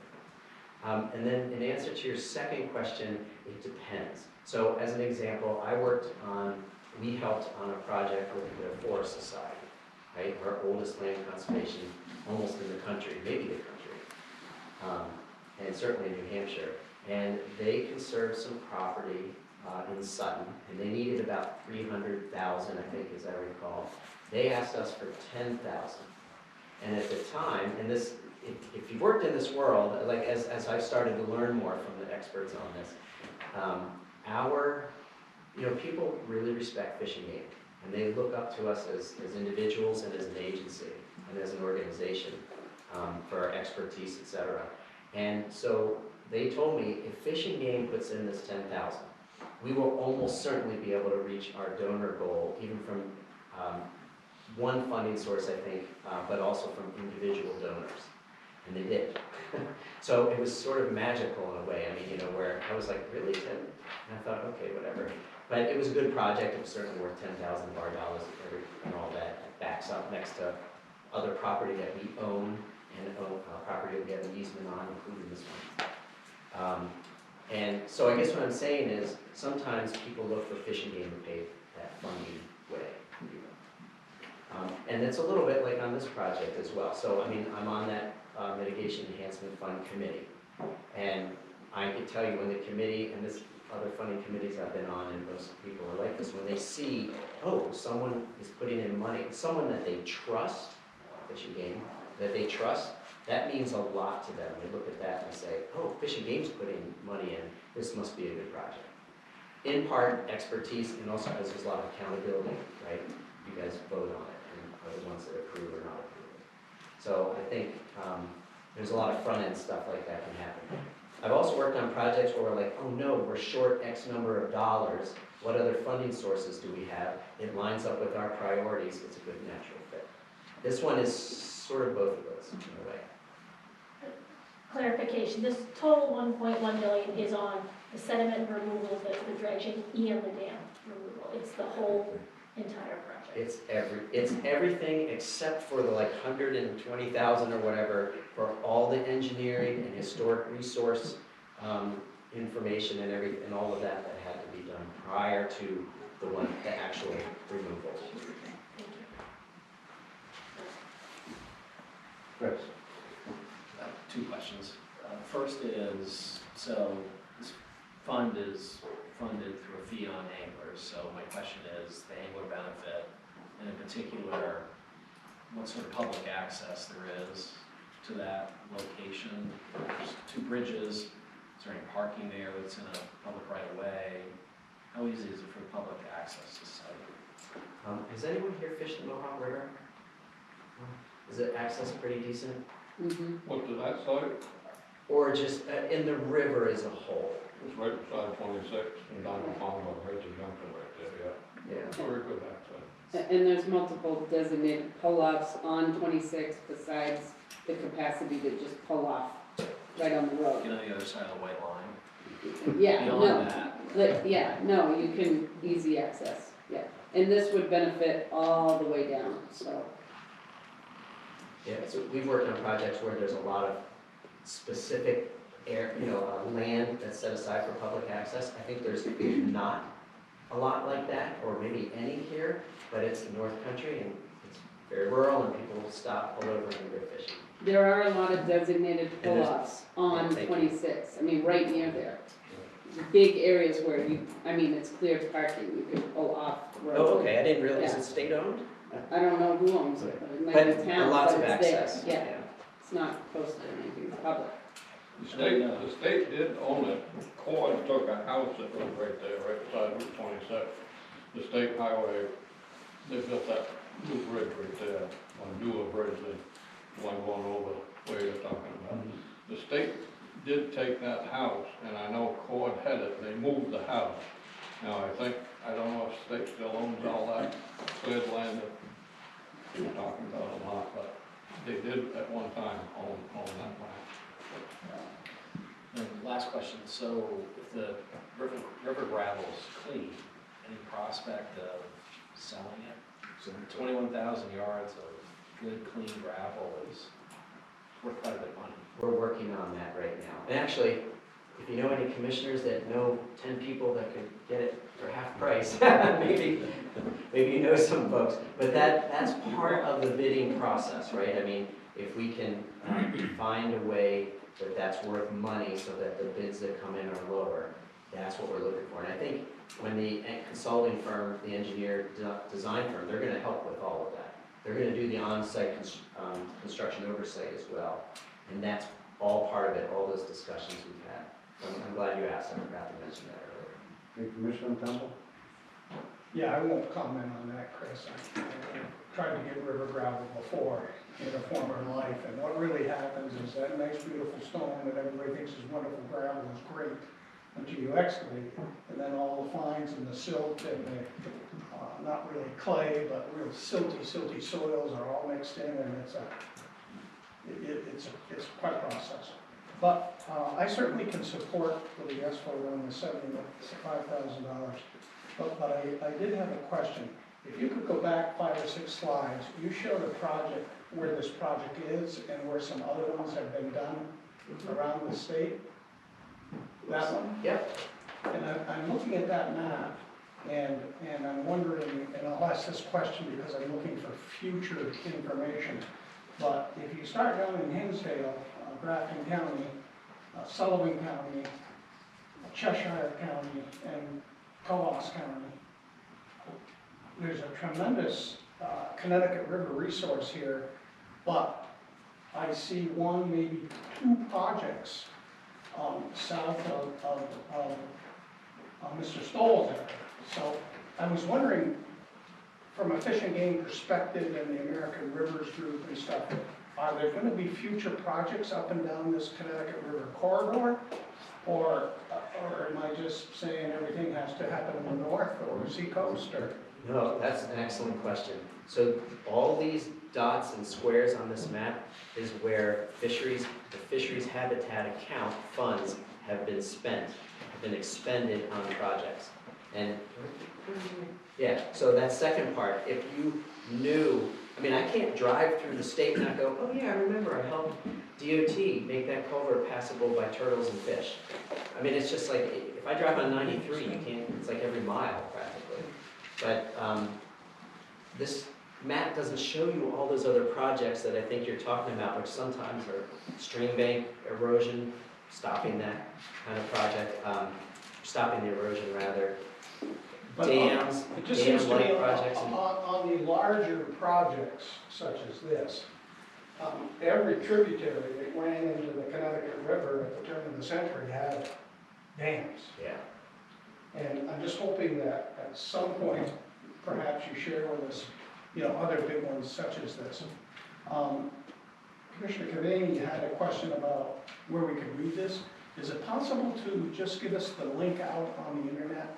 And then in answer to your second question, it depends. So as an example, we helped on a project with the Forest Society, right? Our oldest land conservation almost in the country, maybe the country, and certainly in New Hampshire. And they conserved some property in Sutton, and they needed about 300,000, I think, as I recall. They asked us for 10,000. And at the time, and this, if you've worked in this world, like as I've started to learn more from the experts on this, people really respect Fish and Game, and they look up to us as individuals and as an agency and as an organization for our expertise, etc. And so they told me if Fish and Game puts in this 10,000, we will almost certainly be able to reach our donor goal, even from one funding source, I think, but also from individual donors. And they did. So it was sort of magical in a way. I mean, where I was like, really, 10? And I thought, okay, whatever. But it was a good project. It was certainly worth 10,000 of our dollars and all that. It backs up next to other property that we own and property that we have an easement on, including this one. And so I guess what I'm saying is sometimes people look for Fish and Game to pay that funding way. And it's a little bit like on this project as well. So, I mean, I'm on that Mitigation Enhancement Fund Committee. And I can tell you when the committee, and this other funding committees I've been on, and most people are like this, when they see, oh, someone is putting in money, someone that they trust, Fish and Game, that they trust, that means a lot to them. They look at that and say, oh, Fish and Game's putting money in, this must be a good project. In part, expertise, and also because there's a lot of accountability, right? You guys vote on it, and are the ones that approve or not approve it. So I think there's a lot of front-end stuff like that can happen. I've also worked on projects where we're like, oh no, we're short X number of dollars. What other funding sources do we have? It lines up with our priorities. It's a good natural fit. This one is sort of both of those in a way. Clarification, this total 1.1 million is on the sediment removal, the dredging, and the dam removal. It's the whole entire project. It's everything except for the like 120,000 or whatever for all the engineering and historic resource information and everything and all of that had to be done prior to the actual removal. Chris? Two questions. First is, so this fund is funded through a fee on anglers, so my question is the angler benefit, and in particular, what sort of public access there is to that location. There's two bridges. Is there any parking there that's in a public right of way? How easy is it for public access to the site? Has anyone here fished the Mohawk River? Is it access pretty decent? Mm-hmm. What to that side? Or just in the river as a whole? It's right beside 26 and down the pond on Ridge Junction right there, yeah. Yeah. It's very good access. And there's multiple designated pull-offs on 26 besides the capacity to just pull off right on the road. Get on the other side of the white line. Yeah, no. Beyond that, Yeah, no, you can easy access, yeah. And this would benefit all the way down, so. Yeah, so we've worked on projects where there's a lot of specific land that's set aside for public access. I think there's not a lot like that, or maybe any here, but it's North Country and it's very rural and people stop all over and go fishing. There are a lot of designated And there's- pull-offs on Thank you. 26, I mean, right near there. Big areas where it's clear parking, you can pull off the road. Oh, okay, I didn't realize Yeah. it's state owned? I don't know who owns it, but it might be But town, lots but of it's there. access. Yeah, it's not posted or anything, it's public. The state did own it. Cord took a house that was right there, right beside Route 26. The state highway, they built that new bridge right there, on Dewar Bridge, the one going over where you're talking about. The state did take that house, and I know Cord had it, they moved the house. Now, I don't know if the state still owns all that cleared land that you're talking about or not, but they did at one time own that land. And last question, so if the river gravel's clean, any prospect of selling it? So 21,000 yards of good, clean gravel is worth quite a bit of money. We're working on that right now. And actually, if you know any commissioners that know 10 people that could get it for half price, maybe you know some folks. But that's part of the bidding process, right? I mean, if we can find a way that's worth money so that the bids that come in are lower, that's what we're looking for. And I think when the consulting firm, the engineer design firm, they're gonna help with all of that. They're gonna do the on-site construction oversight as well. And that's all part of it, all those discussions we've had. I'm glad you asked, I forgot to mention that earlier. Hey, Commissioner Temple? Yeah, I won't comment on that, Chris. I tried to get river gravel before in a former life, and what really happens is that nice, beautiful stone that everybody thinks is wonderful gravel is great until you excavate, and then all the fines and the silt and the, not really clay, but real silty soils are all mixed in, and it's quite a process. But I certainly can support the yes vote on the $75,000. But I did have a question. If you could go back 5 or 6 slides, you showed a project where this project is and where some other ones have been done around the state. That one? Yep. And I'm looking at that map, and I'm wondering, and I'll ask this question because I'm looking for future information. But if you start down in Hinsdale, Grafton County, Sullivan County, Cheshire County, and Coos County, there's a tremendous Connecticut River resource here, but I see one, maybe 2 projects south of Mr. Stoll's area. So I was wondering, from a Fish and Game perspective and the American Rivers Group and stuff, are there going to be future projects up and down this Connecticut River corridor? Or am I just saying everything has to happen in the north or seacoast? Or? No, that's an excellent question. So all these dots and squares on this map is where the fisheries habitat account funds have been spent, have been expended on projects. And yeah, so that second part, if you knew, I mean, I can't drive through the state and not go, oh yeah, I remember I helped DOT make that culvert passable by turtles and fish. I mean, it's just like, if I drive on 93, you can't, it's like every mile practically. But this map doesn't show you all those other projects that I think you're talking about, which sometimes are stream bank erosion, stopping that kind of project, stopping the erosion rather. But Dams, it just seems to me dam-like projects. on the larger projects such as this, every tributary that ran into the Connecticut River at the turn of the century had dams. Yeah. And I'm just hoping that at some point, perhaps you share with us, other big ones such as this. Commissioner Cavani had a question about where we could read this. Is it possible to just give us the link out on the internet?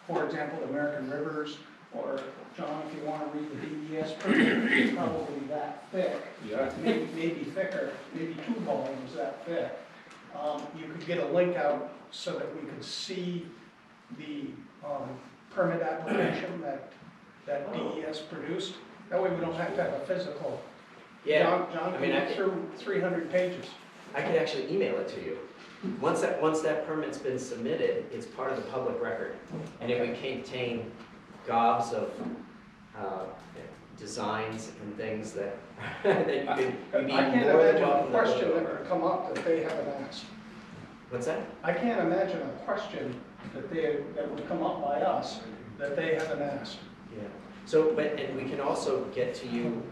For example, the American Rivers, or John, if you want to read the DES permit, it's probably that thick. Yeah. Maybe thicker, maybe 2 volumes that thick. You could get a link out so that we could see the permit application that DES produced. That way we don't have to have a physical. Yeah. John I can mean, get through 300 pages. I could actually email it to you. Once that permit's been submitted, it's part of the public record. And it would contain gobs of designs and things that, that you'd be I can't more than imagine a welcome to look question that over. would come up that they haven't asked. What's that? I can't imagine a question that would come up by us that they haven't asked. Yeah. So, and we can also get to you,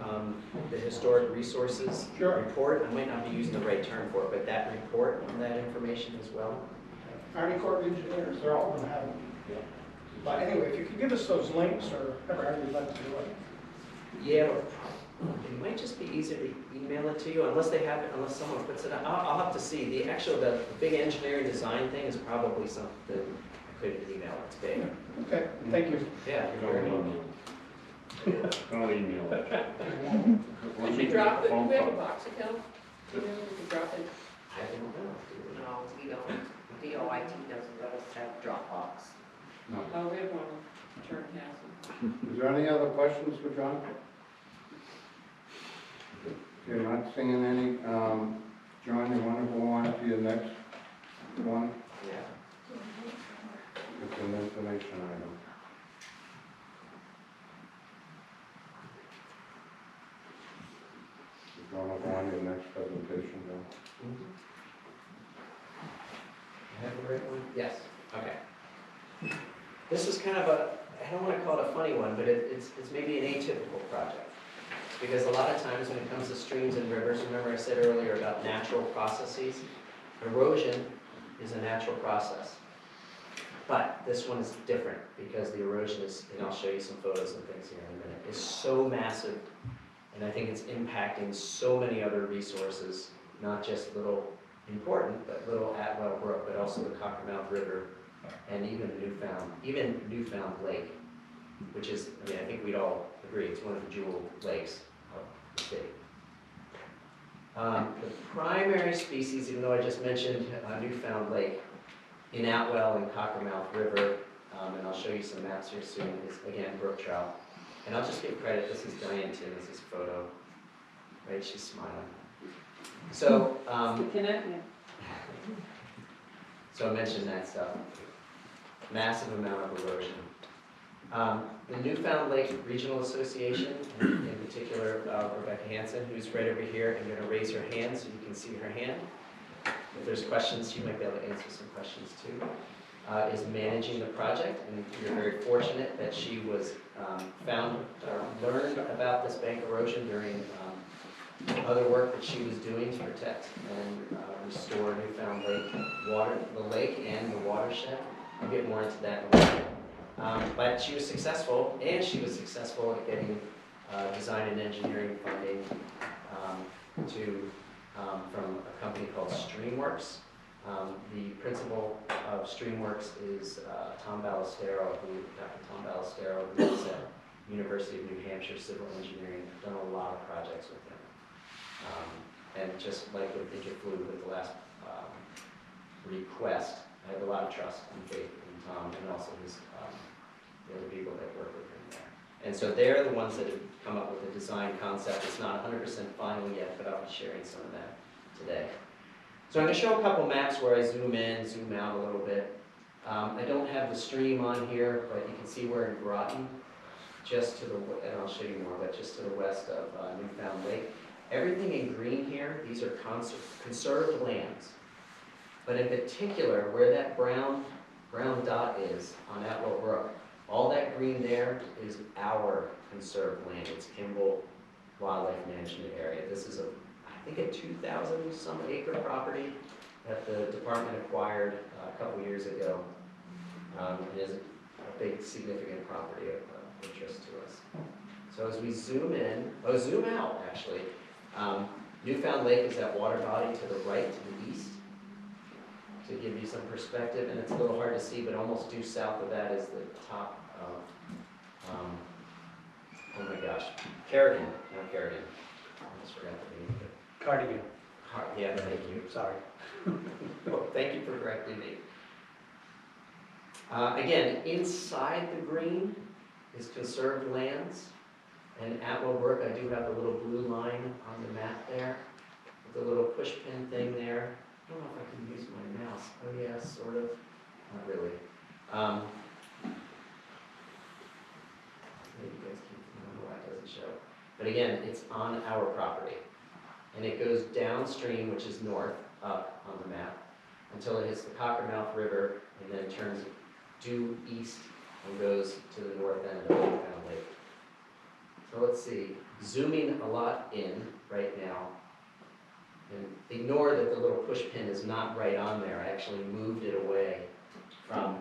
the historic resources Sure. report. I might not be using the right term for it, but that report on that information as well. Army Corps of Engineers, they're all gonna have them. But anyway, if you could give us those links or however you'd like to do it. Yeah, it might just be easier to email it to you, unless they have it, unless someone puts it on. I'll have to see. The big engineering design thing is probably something I couldn't email. It's big. Okay, thank you. Yeah, you're very welcome. Don't email it. Did you drop it, do we have a box account? Do you know if you drop it? I don't know. No, we don't. DOIT doesn't let us have Dropbox. Oh, we have one, Turn Castle. Is there any other questions for John? You're not seeing any, John, you want to go on to your next one? Yeah. It's an information item. You want to go on to your next presentation, John? I have the right one? Yes, okay. This is kind of I don't want to call it a funny one, but it's maybe an atypical project. Because a lot of times when it comes to streams and rivers, remember I said earlier about natural processes? Erosion is a natural process. But this one is different because the erosion is, and I'll show you some photos and things here in a minute, is so massive. And I think it's impacting so many other resources, not just little important, but little Atwell Brook, but also the Cockermouth River, and even Newfound Lake, which is, I mean, I think we'd all agree, it's one of the jewel lakes of the state. The primary species, even though I just mentioned Newfound Lake, in Atwell and Cockermouth River, and I'll show you some maps here soon, is again brook trout. And I'll just give credit, this is Diane Timmons' photo, right, she's smiling. So, so I mentioned that stuff. Massive amount of erosion. The Newfound Lake Regional Association, in particular Rebecca Hansen, who's right over here, I'm going to raise her hand so you can see her hand. If there's questions, she might be able to answer some questions too. Is managing the project, and we're very fortunate that she was learned about this bank erosion during other work that she was doing to protect and restore Newfound Lake the lake and the watershed. I'll get more into that in a minute. But she was successful, and she was successful at getting design and engineering funding from a company called Streamworks. The principal of Streamworks is Dr. Tom Ballestero, who is at University of New Hampshire Civil Engineering. I've done a lot of projects with him. And just like with Interflu, with the last request, I have a lot of trust and faith in Tom and also the other people that work with him there. And so they're the ones that have come up with the design concept. It's not 100% final yet, but I'll be sharing some of that today. So I'm going to show a couple maps where I zoom in, zoom out a little bit. I don't have the stream on here, but you can see we're in Groton, just to the, and I'll show you more, but just to the west of Newfound Lake. Everything in green here, these are conserved lands. But in particular, where that brown dot is on Atwell Brook, all that green there is our conserved land. It's Kimball Wildlife Management Area. This is I think a 2,000 some acre property that the department acquired a couple years ago. It is a big significant property of interest to us. So as we zoom out actually, Newfound Lake is that water body to the right, to the east, to give you some perspective, and it's a little hard to see, but almost due south of that is the top of, oh my gosh, Carrigan, not Carrigan, I almost forgot the name of it. Cardigan. Yeah, thank you. Sorry. Well, thank you for correcting me. Again, inside the green is conserved lands, and Atwell Brook, I do have the little blue line on the map there, with the little push pin thing there. I don't know if I can use my mouse. Oh yeah, sort of. Not really. Maybe you guys can, I don't know why it doesn't show. But again, it's on our property. And it goes downstream, which is north, up on the map, until it hits the Cockermouth River, and then turns due east and goes to the north end of Newfound Lake. So let's see, zooming a lot in right now. And ignore that the little push pin is not right on there. I actually moved it away from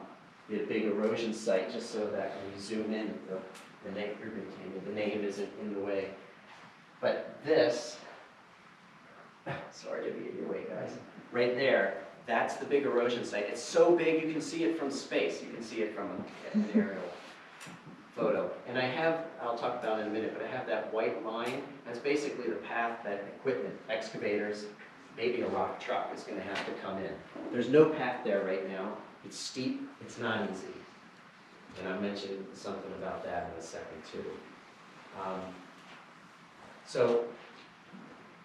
the big erosion site just so that when you zoom in, the name isn't in the way. But this, sorry to be in your way, guys, right there, that's the big erosion site. It's so big you can see it from space. You can see it from an aerial photo. And I'll talk about it in a minute, but I have that white line. That's basically the path that equipment, excavators, maybe a rock truck is going to have to come in. There's no path there right now. It's steep, it's not easy. And I'll mention something about that in a second too. So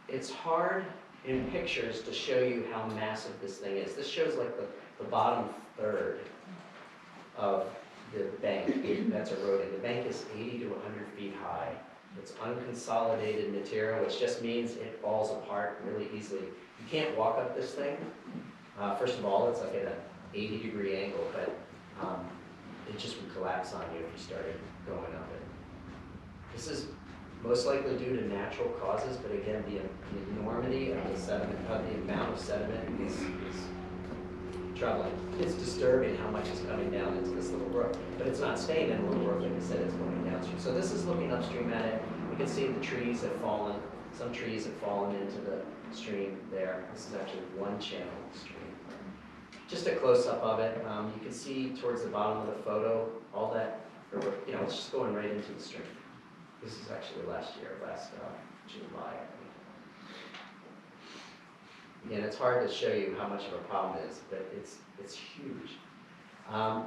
it's hard in pictures to show you how massive this thing is. This shows like the bottom third of the bank that's eroded. The bank is 80 to 100 feet high. It's unconsolidated material, which just means it falls apart really easily. You can't walk up this thing. First of all, it's like at an 80-degree angle, but it just would collapse on you if you started going up it. This is most likely due to natural causes, but again, the enormity of the sediment, of the amount of sediment is troubling. It's disturbing how much is coming down into this little brook, but it's not staying in the little brook, like I said, it's going downstream. So this is looking upstream at it. You can see the trees have fallen, some trees have fallen into the stream there. This is actually one channel stream. Just a close-up of it. You can see towards the bottom of the photo, all that, it's just going right into the stream. This is actually last July, I think. Again, it's hard to show you how much of a problem it is, but it's huge.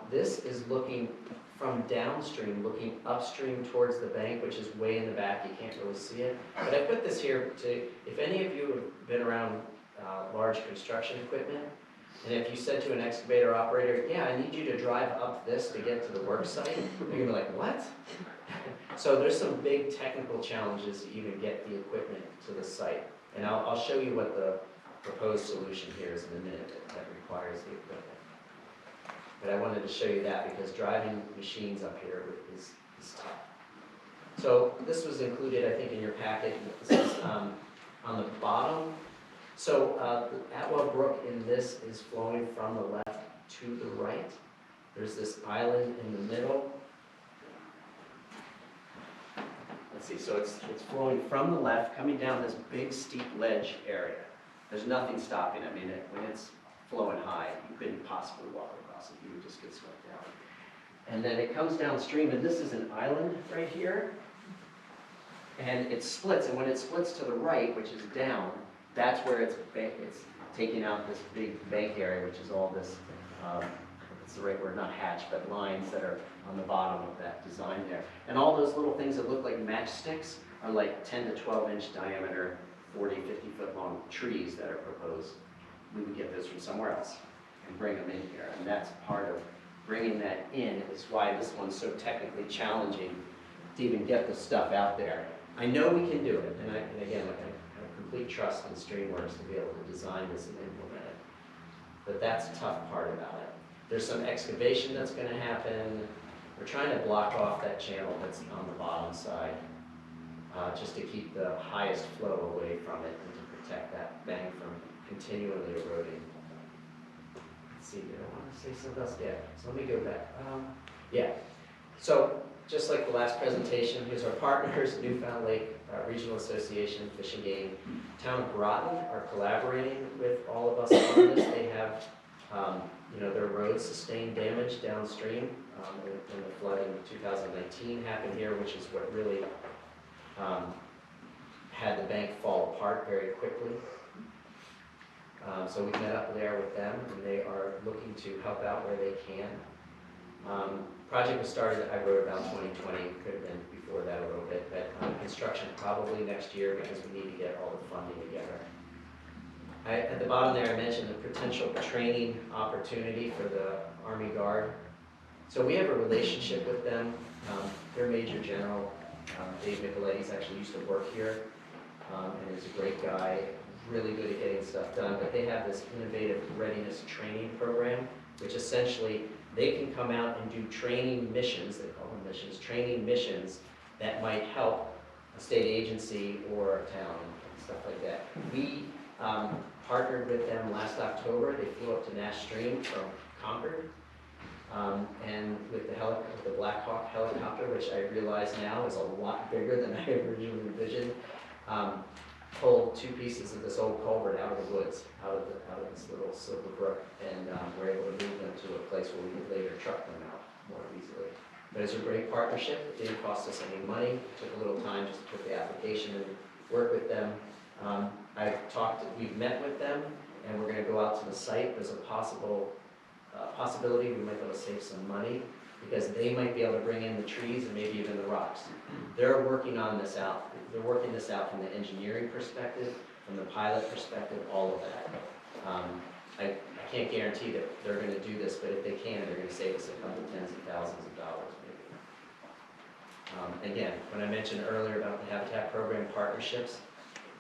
This is looking from downstream, looking upstream towards the bank, which is way in the back. You can't really see it. But I put this here to, if any of you have been around large construction equipment, and if you said to an excavator operator, yeah, I need you to drive up this to get to the work site, they're going to be like, what? So there's some big technical challenges to even get the equipment to the site. And I'll show you what the proposed solution here is in a minute that requires the equipment. But I wanted to show you that because driving machines up here is tough. So this was included, I think, in your packet. This is on the bottom. So the Atwell Brook in this is flowing from the left to the right. There's this island in the middle. Let's see, so it's flowing from the left, coming down this big steep ledge area. There's nothing stopping it. I mean, when it's flowing high, you couldn't possibly walk across it. You would just get swept down. And then it comes downstream, and this is an island right here. And it splits, and when it splits to the right, which is down, that's where it's taking out this big bank area, which is all this, it's the right word, not hatch, but lines that are on the bottom of that design there. And all those little things that look like matchsticks are like 10 to 12 inch diameter, 40, 50 foot long trees that are proposed. We would get those from somewhere else and bring them in here. And that's part of bringing that in is why this one's so technically challenging to even get the stuff out there. I know we can do it, and again, I have complete trust in Streamworks to be able to design this and implement it. But that's the tough part about it. There's some excavation that's going to happen. We're trying to block off that channel that's on the bottom side, just to keep the highest flow away from it and to protect that bank from continually eroding. Let's see, did I want to say something else? Yeah, so let me go back. Yeah, so just like the last presentation, here's our partners, Newfound Lake Regional Association, Fish and Game. Town of Groton are collaborating with all of us on this. They have, their roads sustained damage downstream when the flood in 2019 happened here, which is what really had the bank fall apart very quickly. So we met up there with them, and they are looking to help out where they can. Project was started, I wrote about 2020, could have been before that a little bit, but construction probably next year because we need to get all the funding together. At the bottom there, I mentioned the potential training opportunity for the Army Guard. So we have a relationship with them. Their Major General, Dave Nicoletti's actually used to work here, and is a great guy, really good at getting stuff done. But they have this innovative readiness training program, which essentially they can come out and do training missions, they call them missions, training missions that might help a state agency or a town and stuff like that. We partnered with them last October. They flew up to Nash Stream from Concord. And with the Black Hawk helicopter, which I realize now is a lot bigger than I originally envisioned, pulled 2 pieces of this old culvert out of the woods, out of this little silver brook, and we're able to move them to a place where we could later truck them out more easily. But it's a great partnership. It didn't cost us any money. It took a little time just to put the application and work with them. We've met with them, and we're going to go out to the site. There's a possibility we might be able to save some money because they might be able to bring in the trees and maybe even the rocks. They're working on this out. They're working this out from the engineering perspective, from the pilot perspective, all of that. I can't guarantee that they're going to do this, but if they can, they're going to save us a couple tens of thousands of dollars maybe. Again, when I mentioned earlier about the Habitat Program partnerships,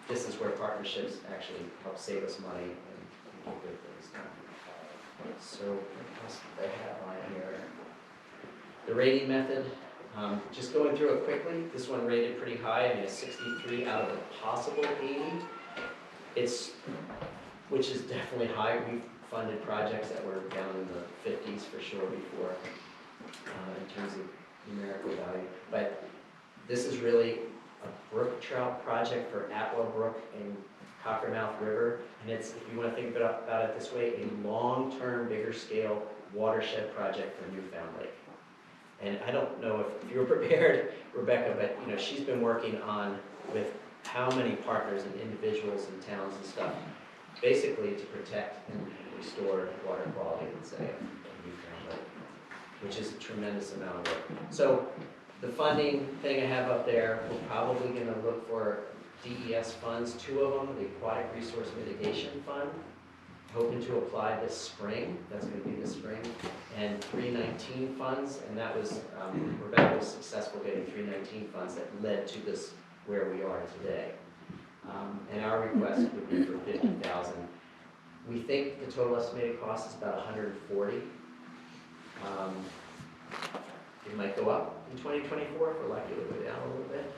this is where partnerships actually help save us money and get good things done. So what else do they have on here? The rating method, just going through it quickly, this one rated pretty high. I mean, a 63 out of a possible 80. Which is definitely high. We've funded projects that were down in the 50s for sure before in terms of numerical value. But this is really a brook trout project for Atwell Brook and Cockermouth River, and it's, if you want to think about it this way, a long-term, bigger scale watershed project for Newfound Lake. And I don't know if you're prepared, Rebecca, but she's been working on with how many partners and individuals and towns and stuff, basically to protect and restore water quality, let's say, of Newfound Lake, which is a tremendous amount of work. So the funding thing I have up there, we're probably going to look for DES funds, 2 of them, the Aquatic Resource Mitigation Fund, hoping to apply this spring, that's going to be this spring, and 319 funds, and that was, Rebecca was successful getting 319 funds that led to this, where we are today. And our request would be for $50,000. We think the total estimated cost is about $140. It might go up in 2024 if we're lucky to go down a little bit.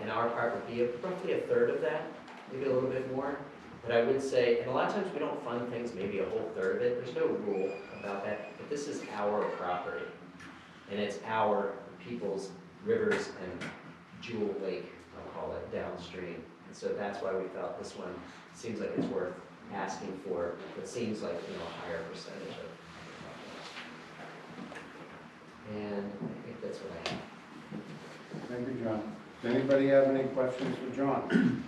And our part would be roughly a third of that, maybe a little bit more. But I would say, and a lot of times we don't fund things maybe a whole third of it. There's no rule about that, but this is our property. And it's our people's rivers and Jewel Lake, I'll call it, downstream. And so that's why we felt this one seems like it's worth asking for. It seems like, a higher percentage of it. And I think that's what I have. Thank you, John. Does anybody have any questions for John?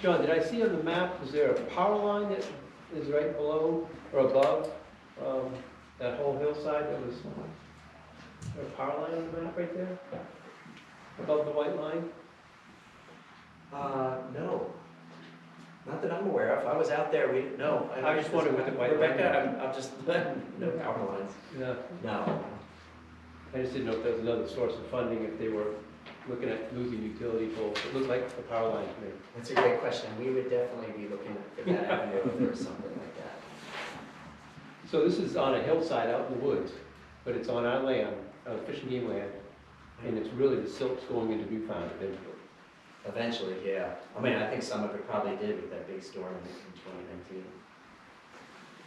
John, did I see on the map, is there a power line that is right below or above that whole hillside that was, is there a power line on the map right there? Above the white line? No. Not that I'm aware of. I was out there, no. I was just wondering what the white line Rebecca, I'm just, no power lines. Yeah. No. I just didn't know if there was another source of funding, if they were looking at losing utility poles. It looked like the power line to me. That's a great question. We would definitely be looking at that avenue if there was something like that. So this is on a hillside out in the woods, but it's on our land, Fish and Game land, and it's really the silt's going into Newfound eventually. Eventually, yeah. I mean, I think some of it probably did with that big storm in 2019.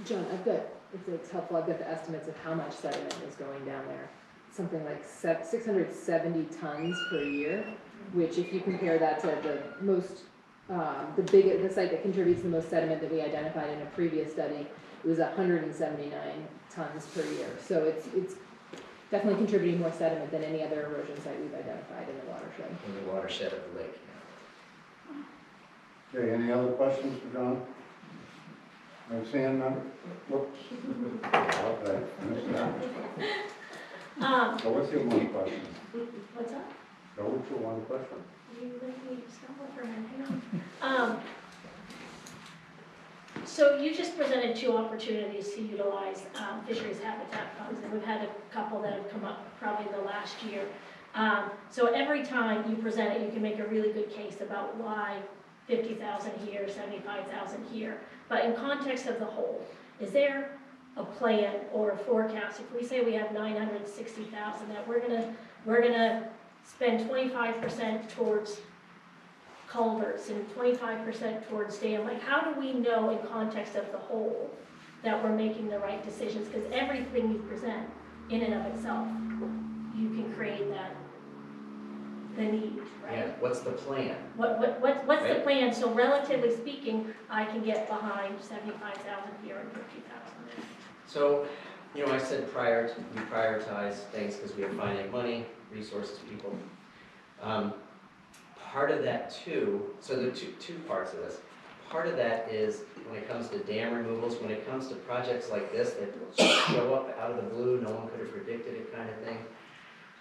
John, I've got, if it's helpful, I've got the estimates of how much sediment is going down there. Something like 670 tons per year, which if you compare that to the most, the site that contributes the most sediment that we identified in a previous study, it was 179 tons per year. So it's definitely contributing more sediment than any other erosion site we've identified in the watershed. In the watershed of the lake. Okay, any other questions for John? I'm seeing none. Whoops. Okay, missed that. So what's your one question? What's up? Go with your one question. You let me stumble for a minute, hang on. So you just presented 2 opportunities to utilize fisheries habitat funds, and we've had a couple that have come up probably the last year. So every time you present it, you can make a really good case about why 50,000 here, 75,000 here. But in context of the whole, is there a plan or a forecast? If we say we have 960,000 that we're gonna spend 25% towards culverts and 25% towards dam, like how do we know in context of the whole that we're making the right decisions? Because everything you present in and of itself, you can create the need, Yeah, right? what's the plan? What's the Right. plan? So relatively speaking, I can get behind 75,000 here and 50,000 there. So, I said we prioritize things because we have finite money, resources, people. Part of that too, so there are two parts of this. Part of that is when it comes to dam removals, when it comes to projects like this that show up out of the blue, no one could have predicted it kind of thing.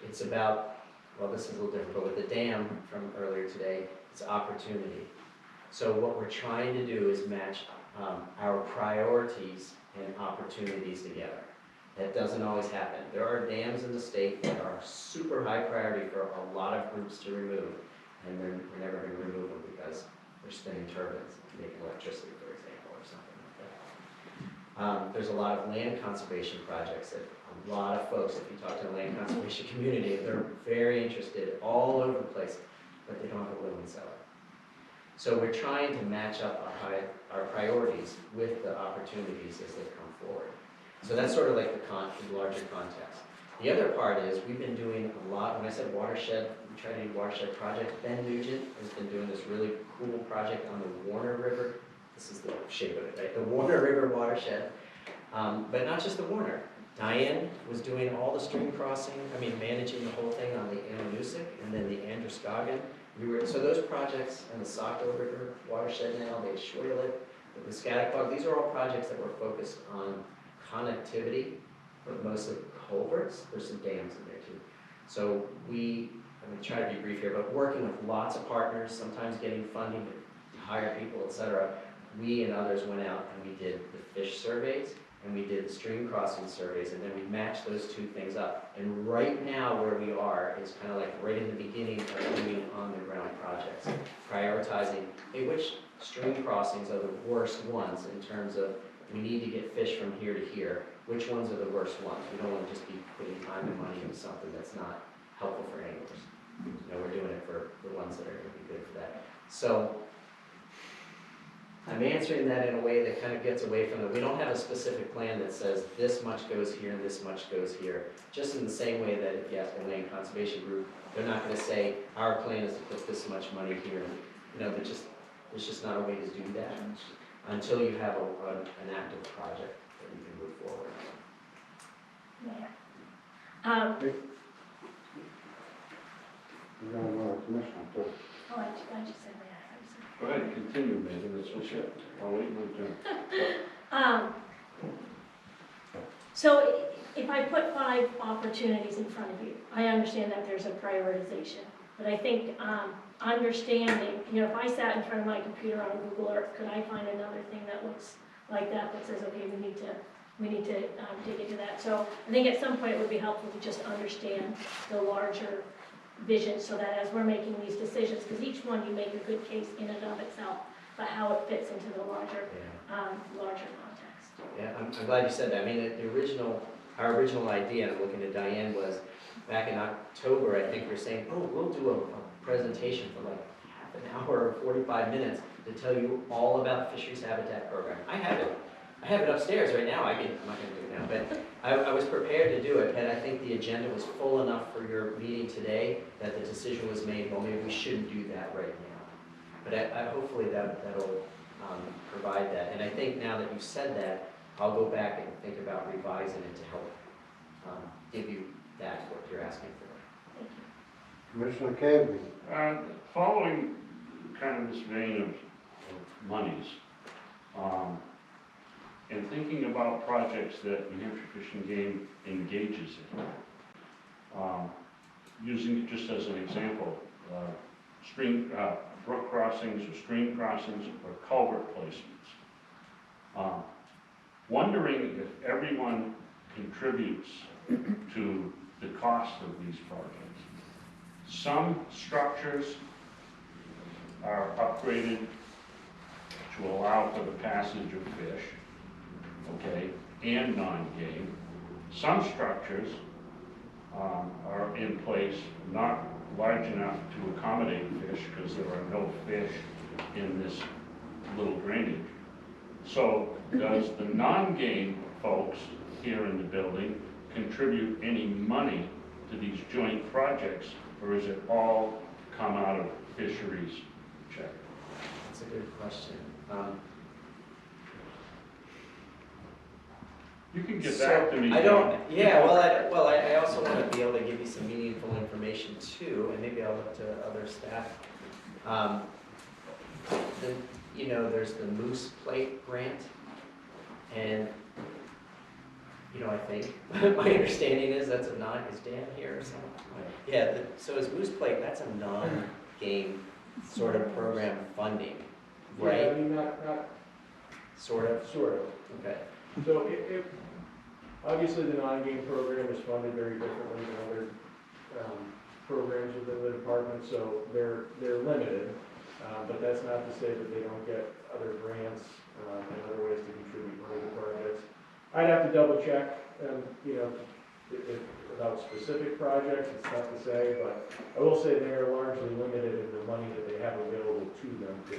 It's about, well, this is a little different, but with the dam from earlier today, it's opportunity. So what we're trying to do is match our priorities and opportunities together. That doesn't always happen. There are dams in the state that are super high priority for a lot of groups to remove, and we're never going to remove them because we're spinning turbines, making electricity, for example, or something like that. There's a lot of land conservation projects that a lot of folks, if you talk to the land conservation community, they're very interested all over the place, but they don't have a willing seller. So we're trying to match up our priorities with the opportunities as they come forward. So that's sort of like the larger context. The other part is we've been doing a lot, when I said watershed, we try to do watershed projects. Ben Nugent has been doing this really cool project on the Warner River. This is the shape of it, right? The Warner River watershed, but not just the Warner. Diane was doing all the stream crossing, managing the whole thing on the Ammonoosuc and then the Androscoggin. So those projects and the Saco River watershed now, the Schuyler, the Scattaquag, these are all projects that were focused on connectivity, but mostly culverts. There's some dams in there too. So I'm going to try to be brief here, but working with lots of partners, sometimes getting funding to hire people, etc. We and others went out and we did the fish surveys and we did the stream crossing surveys, and then we matched those two things up. And right now where we are is kind of like right in the beginning of doing on-the-ground projects, prioritizing, hey, which stream crossings are the worst ones in terms of we need to get fish from here to here. Which ones are the worst ones? We don't want to just be putting time and money into something that's not helpful for anglers. We're doing it for the ones that are going to be good for that. So I'm answering that in a way that kind of gets away from we don't have a specific plan that says this much goes here and this much goes here. Just in the same way that if you ask a land conservation group, they're not going to say our plan is to put this much money here. There's just not a way to do that until you have an active project that you can move forward. Yeah. We're going to want a commissioner too. Oh, I just said that. Go ahead, continue, Megan, it's okay. I'll wait my turn. So if I put 5 opportunities in front of you, I understand that there's a prioritization. But I think understanding, if I sat in front of my computer on Google Earth, could I find another thing that looks like that says, okay, we need to dig into that. So I think at some point it would be helpful to just understand the larger vision so that as we're making these decisions, because each one you make a good case in and of itself, but how it fits into the larger context. Yeah, I'm glad you said that. Our original idea, and I'm looking at Diane, was back in October, I think we were saying, oh, we'll do a presentation for like half an hour or 45 minutes to tell you all about the Fisheries Habitat Program. I have it upstairs right now. I'm not going to do it now, but I was prepared to do it, and I think the agenda was full enough for your meeting today that the decision was made, well, maybe we shouldn't do that right now. But hopefully that'll provide that. And I think now that you've said that, I'll go back and think about revising it to help give you that, what you're asking for. Commissioner Cabley. Following kind of this vein of monies, and thinking about projects that New Hampshire Fish and Game engages in, using it just as an example, brook crossings or stream crossings or culvert placements. Wondering if everyone contributes to the cost of these projects. Some structures are upgraded to allow for the passage of fish, okay, and non-game. Some structures are in place not large enough to accommodate fish because there are no fish in this little drainage. So does the non-game folks here in the building contribute any money to these joint projects, or is it all come out of fisheries check? That's a good question. You can get back to me. I don't, John. yeah, I also want to be able to give you some meaningful information too, and maybe I'll look to other staff. There's the Moose Plate grant, and, I think, my understanding is that's a is Dan here or something? Yeah, so is Moose Plate, that's a non-game sort of program funding, right? Yeah, I mean, not Sort of? sort of. Okay. So obviously the non-game program is funded very differently than other programs within the department, so they're limited. But that's not to say that they don't get other grants and other ways to contribute money to projects. I'd have to double check, about specific projects, it's tough to say, but I will say they are largely limited in the money that they have available to them to,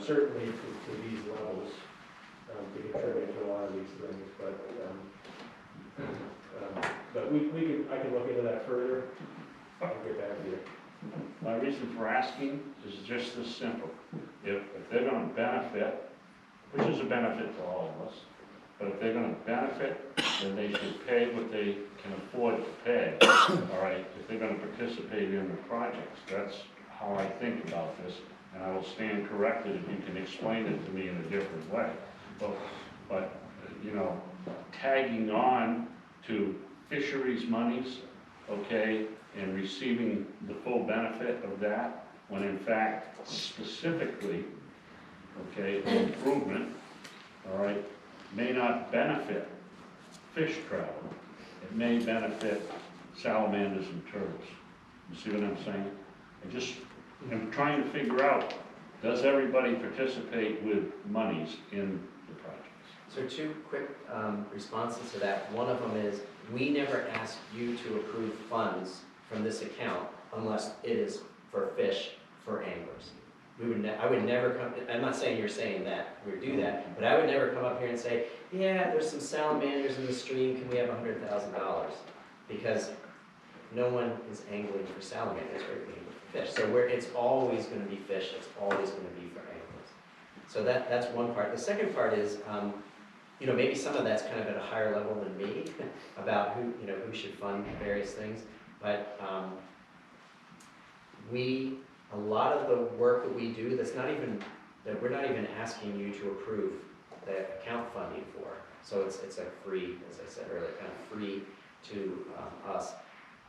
certainly to these levels, to contribute to a lot of these things, but I can look into that further. I'll get back to you. My reason for asking is just this simple. If they're gonna benefit, which is a benefit to all of us, but if they're gonna benefit, then they should pay what they can afford to pay, all right? If they're gonna participate in the projects, that's how I think about this, and I will stand corrected if you can explain it to me in a different way. But tagging on to fisheries monies, okay, and receiving the full benefit of that, when in fact, specifically, okay, an improvement, all right, may not benefit fish travel. It may benefit salamanders and turtles. You see what I'm saying? I'm trying to figure out, does everybody participate with monies in the projects? So two quick responses to that. One of them is, we never ask you to approve funds from this account unless it is for fish, for anglers. I would never come, I'm not saying you're saying that, we do that, but I would never come up here and say, yeah, there's some salamanders in the stream, can we have $100,000? Because no one is angling for salamanders, we're angling for fish. So it's always gonna be fish, it's always gonna be for anglers. So that's one part. The second part is, maybe some of that's kind of at a higher level than me about who should fund various things. But a lot of the work that we do that we're not even asking you to approve the account funding for. So it's a free, as I said earlier, kind of free to us,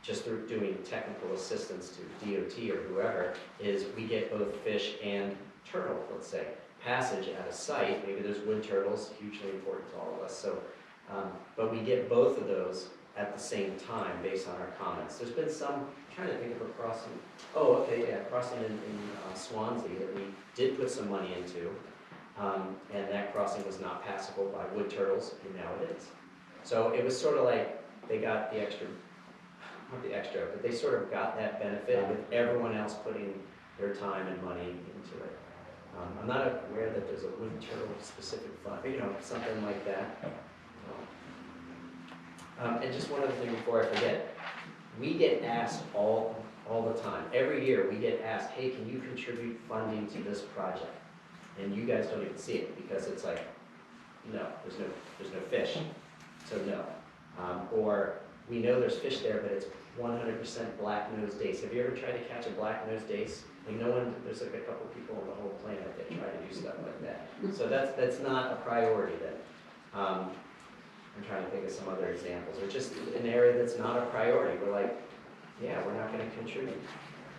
just through doing technical assistance to DOT or whoever, is we get both fish and turtle, let's say, passage at a site. Maybe there's wood turtles, hugely important to all of us. So, but we get both of those at the same time based on our comments. There's been some, I'm trying to think of a crossing. Oh, okay, yeah, crossing in Swansea that we did put some money into. And that crossing was not passable by wood turtles, and now it is. So it was sort of like they got the extra, not the extra, but they sort of got that benefit with everyone else putting their time and money into it. I'm not aware that there's a wood turtle specific fund, something like that. And just one other thing before I forget, we get asked all the time. Every year we get asked, hey, can you contribute funding to this project? And you guys don't even see it because it's like, no, there's no fish, so no. Or we know there's fish there, but it's 100% black-nosed dace. Have you ever tried to catch a black-nosed dace? Like there's like a couple people on the whole planet that try to do stuff like that. So that's not a priority then. I'm trying to think of some other examples, or just an area that's not a priority. We're like, yeah, we're not gonna contribute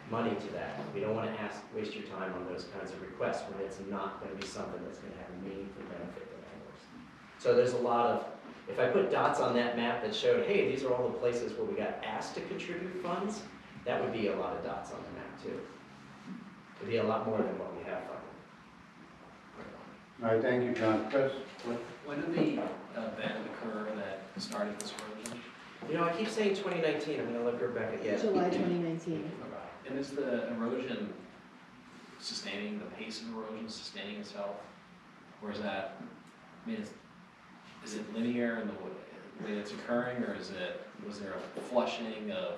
money to that. We don't wanna waste your time on those kinds of requests when it's not gonna be something that's gonna have a meaningful benefit to anglers. So there's a lot of, if I put dots on that map that showed, hey, these are all the places where we got asked to contribute funds, that would be a lot of dots on the map too. It'd be a lot more than what we have funded. All right, thank you, John. Chris? When did the event occur that started this erosion? I keep saying 2019, I'm gonna look her back again. July 2019. Okay. And is the erosion sustaining, the pace of erosion sustaining itself? Or is that, I mean, is it linear in the way it's occurring, or was there a flushing of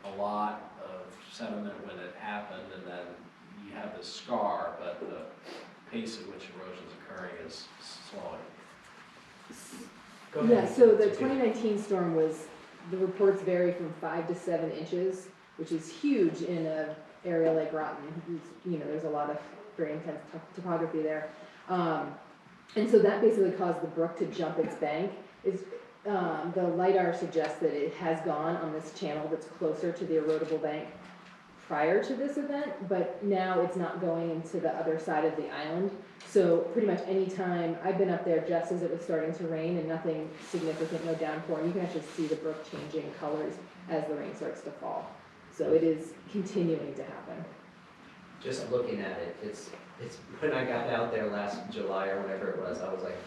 a lot of sediment when it happened, and then you have this scar, but the pace at which erosion is occurring is slowing? Go ahead. Yeah, so the 2019 storm was, the reports vary from 5 to 7 inches, which is huge in an area like Groton. You know, there's a lot of very intense topography there. And so that basically caused the brook to jump its bank. The LiDAR suggests that it has gone on this channel that's closer to the erodible bank prior to this event, but now it's not going into the other side of the island. So pretty much any time, I've been up there just as it was starting to rain and nothing significant, no downpour, and you can actually see the brook changing colors as the rain starts to fall. So it is continuing to happen. Just looking at it, it's when I got out there last July or whenever it was, I was like,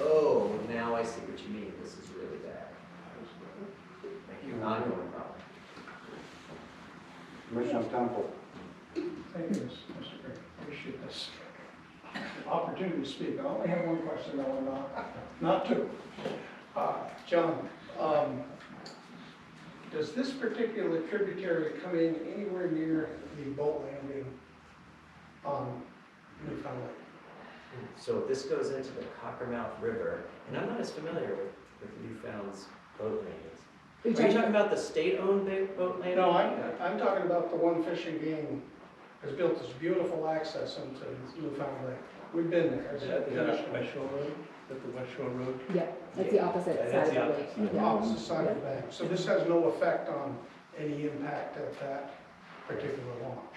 oh, now I see what you mean. This is really bad. Ongoing problem. Commissioner Temple. Thank you, Mr. Green. Appreciate this opportunity to speak. I only have one question, though, not two. John, does this particular tributary come in anywhere near the boat landing on Newfoundland? So this goes into the Cockermouth River, and I'm not as familiar with Newfoundland's boat landings. Are you talking about the state-owned boat landing? No, I'm talking about the one Fish and Game has built this beautiful access into Newfoundland. We've been there. Is that the West Shore Road? Is that the West Shore Road? Yeah, that's the opposite That's side the of the lake. opposite. Yeah. Opposite side of the bank. So this has no effect on any impact of that particular launch.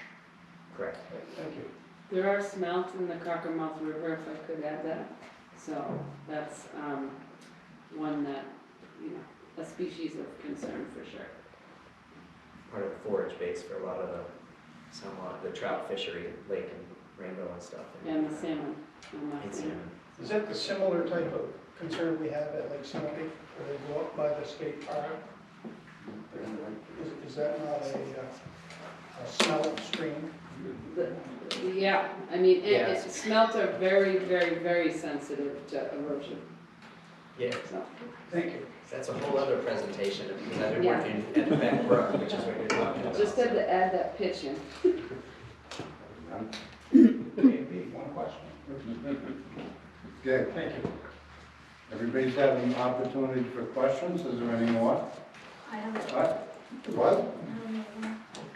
Correct. Thank you. There are smelt in the Cockermouth River, if I could add that. So that's one that, you know, a species of concern for sure. Part of the forage base for a lot of the trout fishery, lake and rainbow and stuff. And the salmon. And salmon. Is that the similar type of concern we have at Lake Sunapee, where they go up by the state park? Is that not a smelt stream? Yeah, I mean, Yes. smelt are very, very, very sensitive to erosion. Yeah, So, Thank you. that's a whole other presentation, because I've been Yeah. working at the Beck Brook, which is what you're talking about. just had to add that pitch in. Maybe one question. Okay, Thank you. everybody's had an opportunity for questions. Is there any more? I have a What?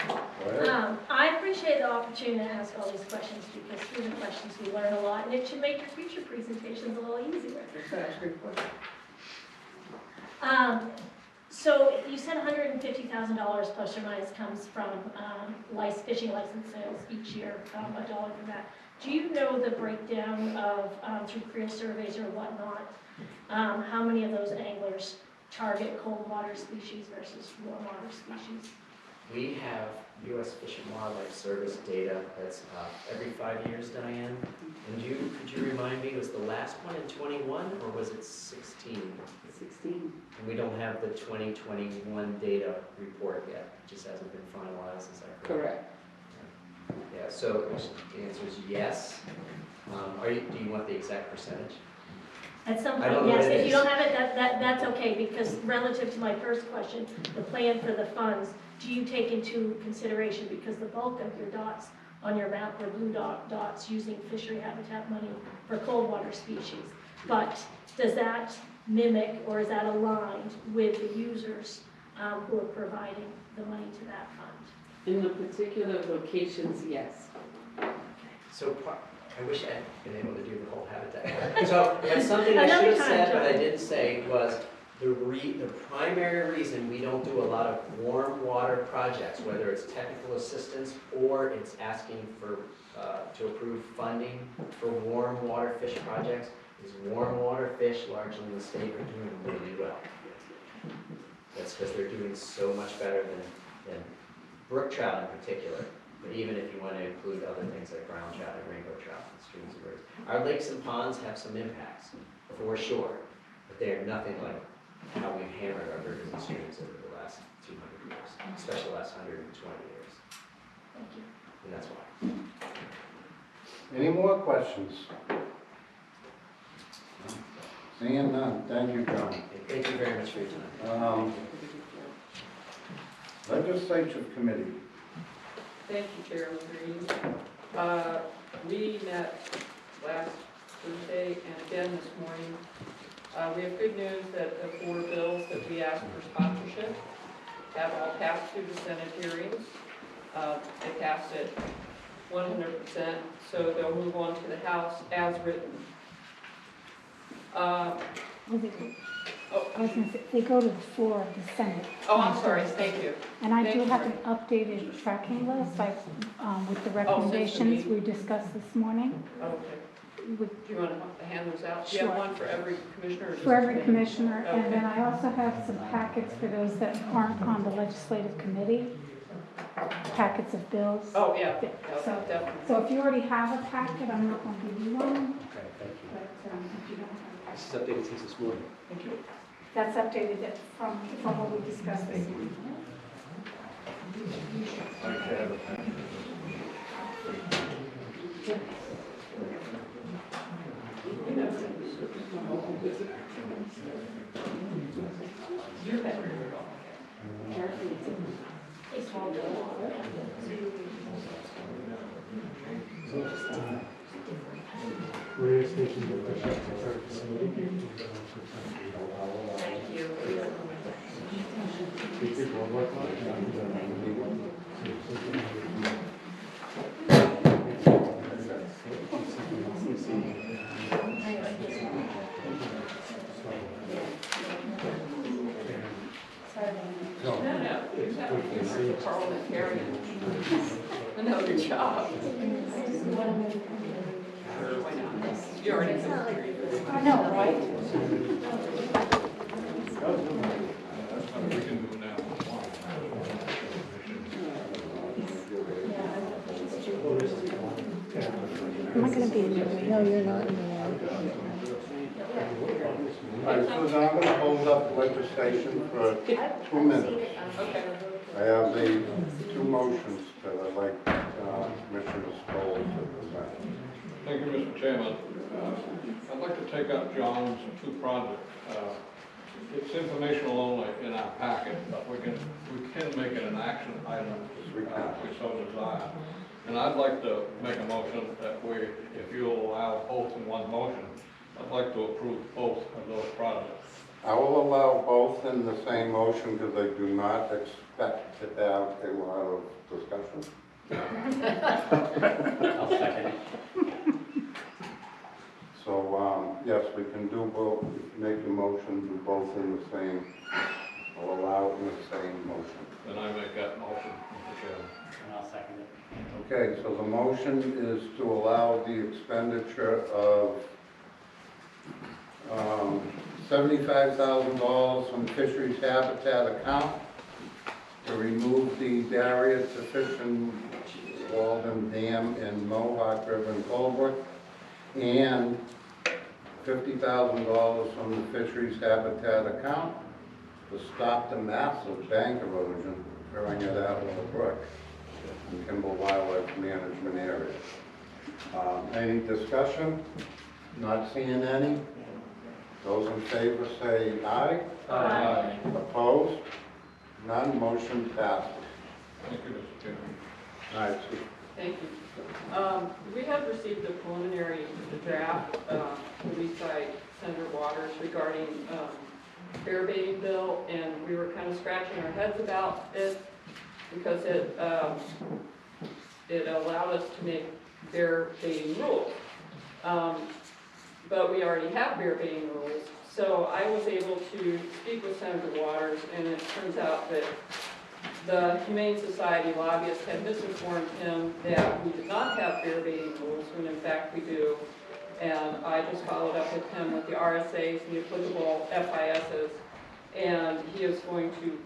Go ahead. I appreciate the opportunity to ask all these questions because through the questions we learn a lot and it should make your future presentations a little easier. That's a good question. So you said $150,000 plus or minus comes from fishing license sales each year, $1 for that. Do you know the breakdown of, through career surveys or whatnot, how many of those anglers target cold water species versus warm water species? We have U.S. Fish and Wildlife Service data that's every 5 years, Diane. And could you remind me, was the last one in 21 or was it 16? 16. And we don't have the 2021 data report yet. It just hasn't been finalized, is that correct? Correct. Yeah, so the answer is yes. Do you want the exact percentage? At some I don't point, know yes, what it if you is. don't have it, that's okay, because relative to my first question, the plan for the funds, do you take into consideration, because the bulk of your dots on your map are blue dots using fishery habitat money for cold water species, but does that mimic or is that aligned with the users who are providing the money to that fund? In the particular locations, yes. So I wish I had been able to do the whole habitat. So that's something I Another should have time, said, but I John. didn't say, was the primary reason we don't do a lot of warm water projects, whether it's technical assistance or it's asking for, to approve funding for warm water fish projects, is warm water fish largely in the state are doing really well. That's because they're doing so much better than brook trout in particular. But even if you want to include other things like brown trout and rainbow trout and streams and rivers. Our lakes and ponds have some impacts, for sure, but they are nothing like how we've hammered our rivers and streams over the last 200 years, especially the last 120 years. Thank you. And that's why. Any more questions? Seeing none, thank you, John. Thank you very much for your time. Legislature Committee. Thank you, Chairman Green. We met last Thursday and again this morning. We have good news that the 4 bills that we asked for sponsorship have all passed through the Senate hearings. They passed it 100%, so they'll move on to the House as written. I was going to say, they go to the floor of the Senate. Oh, I'm sorry, thank you. And I Thank do you, have an Marie. updated tracking list, like, with the Oh, since the recommendations meeting. we discussed this morning. Okay. With, Do you want to hand those out? Do you have Sure. one for every commissioner? Or just for every me? commissioner, and Okay. then I also have some packets for those that aren't on the legislative committee, packets of bills. Oh, yeah. So, Definitely. so if you already have a packet, I'm not going to give you one, Okay, thank you. but if you don't have a This is packet. updated since this morning. Thank you. That's updated from what we discussed this morning. Thank you. No, it's parliamentarian. Another job. You already said. I know, right? We can do it now. Am I going to be in your way? No, you're not in the way. All right, so now I'm gonna hold up legislation for 2 minutes. Okay. I have the 2 motions that I'd like Commissioner Stoll to present. Thank you, Mr. Chairman. I'd like to take up John's 2 projects. It's informational only in our packet, but we can make it an action item if we so desire. And I'd like to make a motion that we, if you'll allow both in one motion, I'd like to approve both of those projects. I will allow both in the same motion because I do not expect to have a lot of discussion. I'll second. So, yes, we can do both, make the motion, do both in the same, or allow it in the same motion. Then I make that motion, Mr. Chairman. And I'll second it. Okay, so the motion is to allow the expenditure of $75,000 from Fisheries Habitat account to remove the barrier to fish in Walden Dam and Mohawk River and Colebrook, and $50,000 from the Fisheries Habitat account to stop the massive bank erosion occurring at Atwell Brook in Kimball Wildlife Management Area. Any discussion? Not seeing any? Those in favor say aye. Aye. Opposed? None, motion passes. Thank you, Mr. Chairman. All right, Thank you. We have received a preliminary draft from Eastside Senator Waters regarding bear baiting bill, and we were kind of scratching our heads about it because it allowed us to make bear baiting rules. But we already have bear baiting rules. So I was able to speak with Senator Waters, and it turns out that the Humane Society lobbyists had misinformed him that we did not have bear baiting rules, when in fact we do. And I just followed up with him with the RSAs and the applicable FISs, and he is going to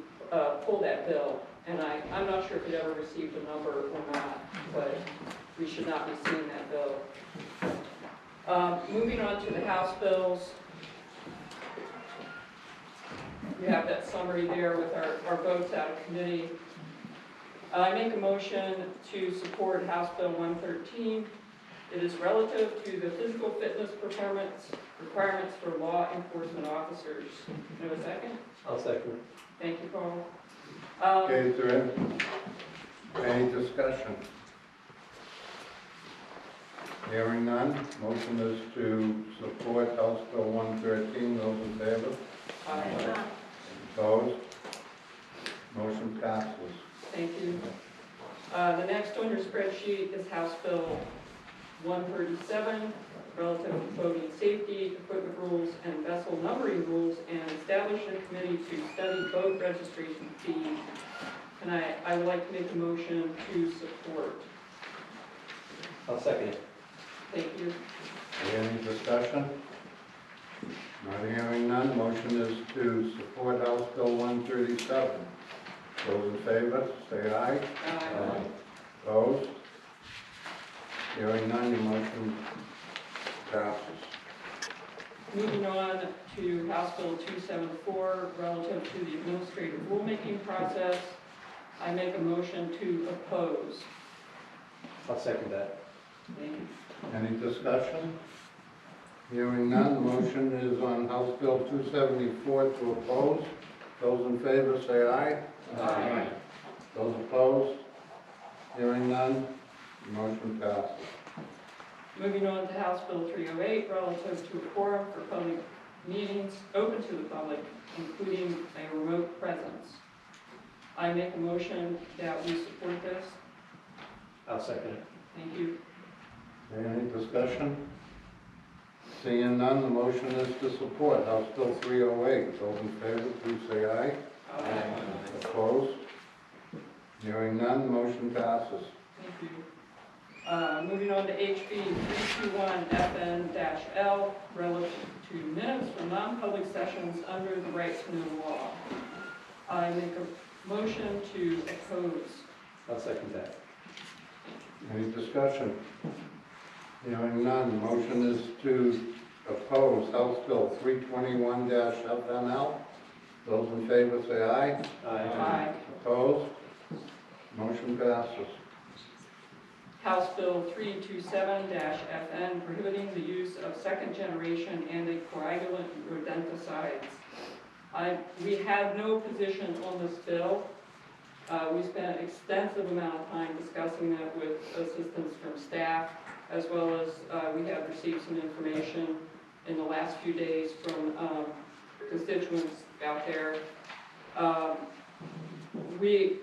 pull that bill. And I'm not sure if it ever received a number or not, but we should not be seeing that bill. Moving on to the House bills. You have that summary there with our votes out of committee. I make a motion to support House Bill 113. It is relative to the physical fitness performance requirements for law enforcement officers. Do I have a second? I'll second. Thank you, Paul. Okay, is there any discussion? Hearing none, motion is to support House Bill 113. Those in favor? Aye. Opposed? Motion passes. Thank you. The next on your spreadsheet is House Bill 137, relative to boating safety, equipment rules, and vessel numbering rules, and establish a committee to study boat registration fees. And I would like to make a motion to support. I'll second it. Thank you. Any discussion? Not hearing none, motion is to support House Bill 137. Those in favor, say aye. Aye. Opposed? Hearing none, the motion passes. Moving on to House Bill 274, relative to the administrative rulemaking process, I make a motion to oppose. I'll second that. Thank you. Any discussion? Hearing none, the motion is on House Bill 274 to oppose. Those in favor say aye. Aye. Those opposed? Hearing none, the motion passes. Moving on to House Bill 308, relative to a quorum for public meetings open to the public, including a remote presence. I make a motion that we support this. I'll second it. Thank you. Any discussion? Seeing none, the motion is to support House Bill 308. Those in favor, please say aye. Aye. Opposed? Hearing none, the motion passes. Thank you. Moving on to HB 321FN-L, relative to minutes from non-public sessions under the right to know law. I make a motion to oppose. I'll second that. Any discussion? Hearing none, motion is to oppose House Bill 321-FNL. Those in favor say aye. Aye. Opposed? Motion passes. House Bill 327-FN, prohibiting the use of second-generation anticoagulant rodenticides. We have no position on this bill. We spent an extensive amount of time discussing that with assistance from staff, as well as we have received some information in the last few days from constituents out there. We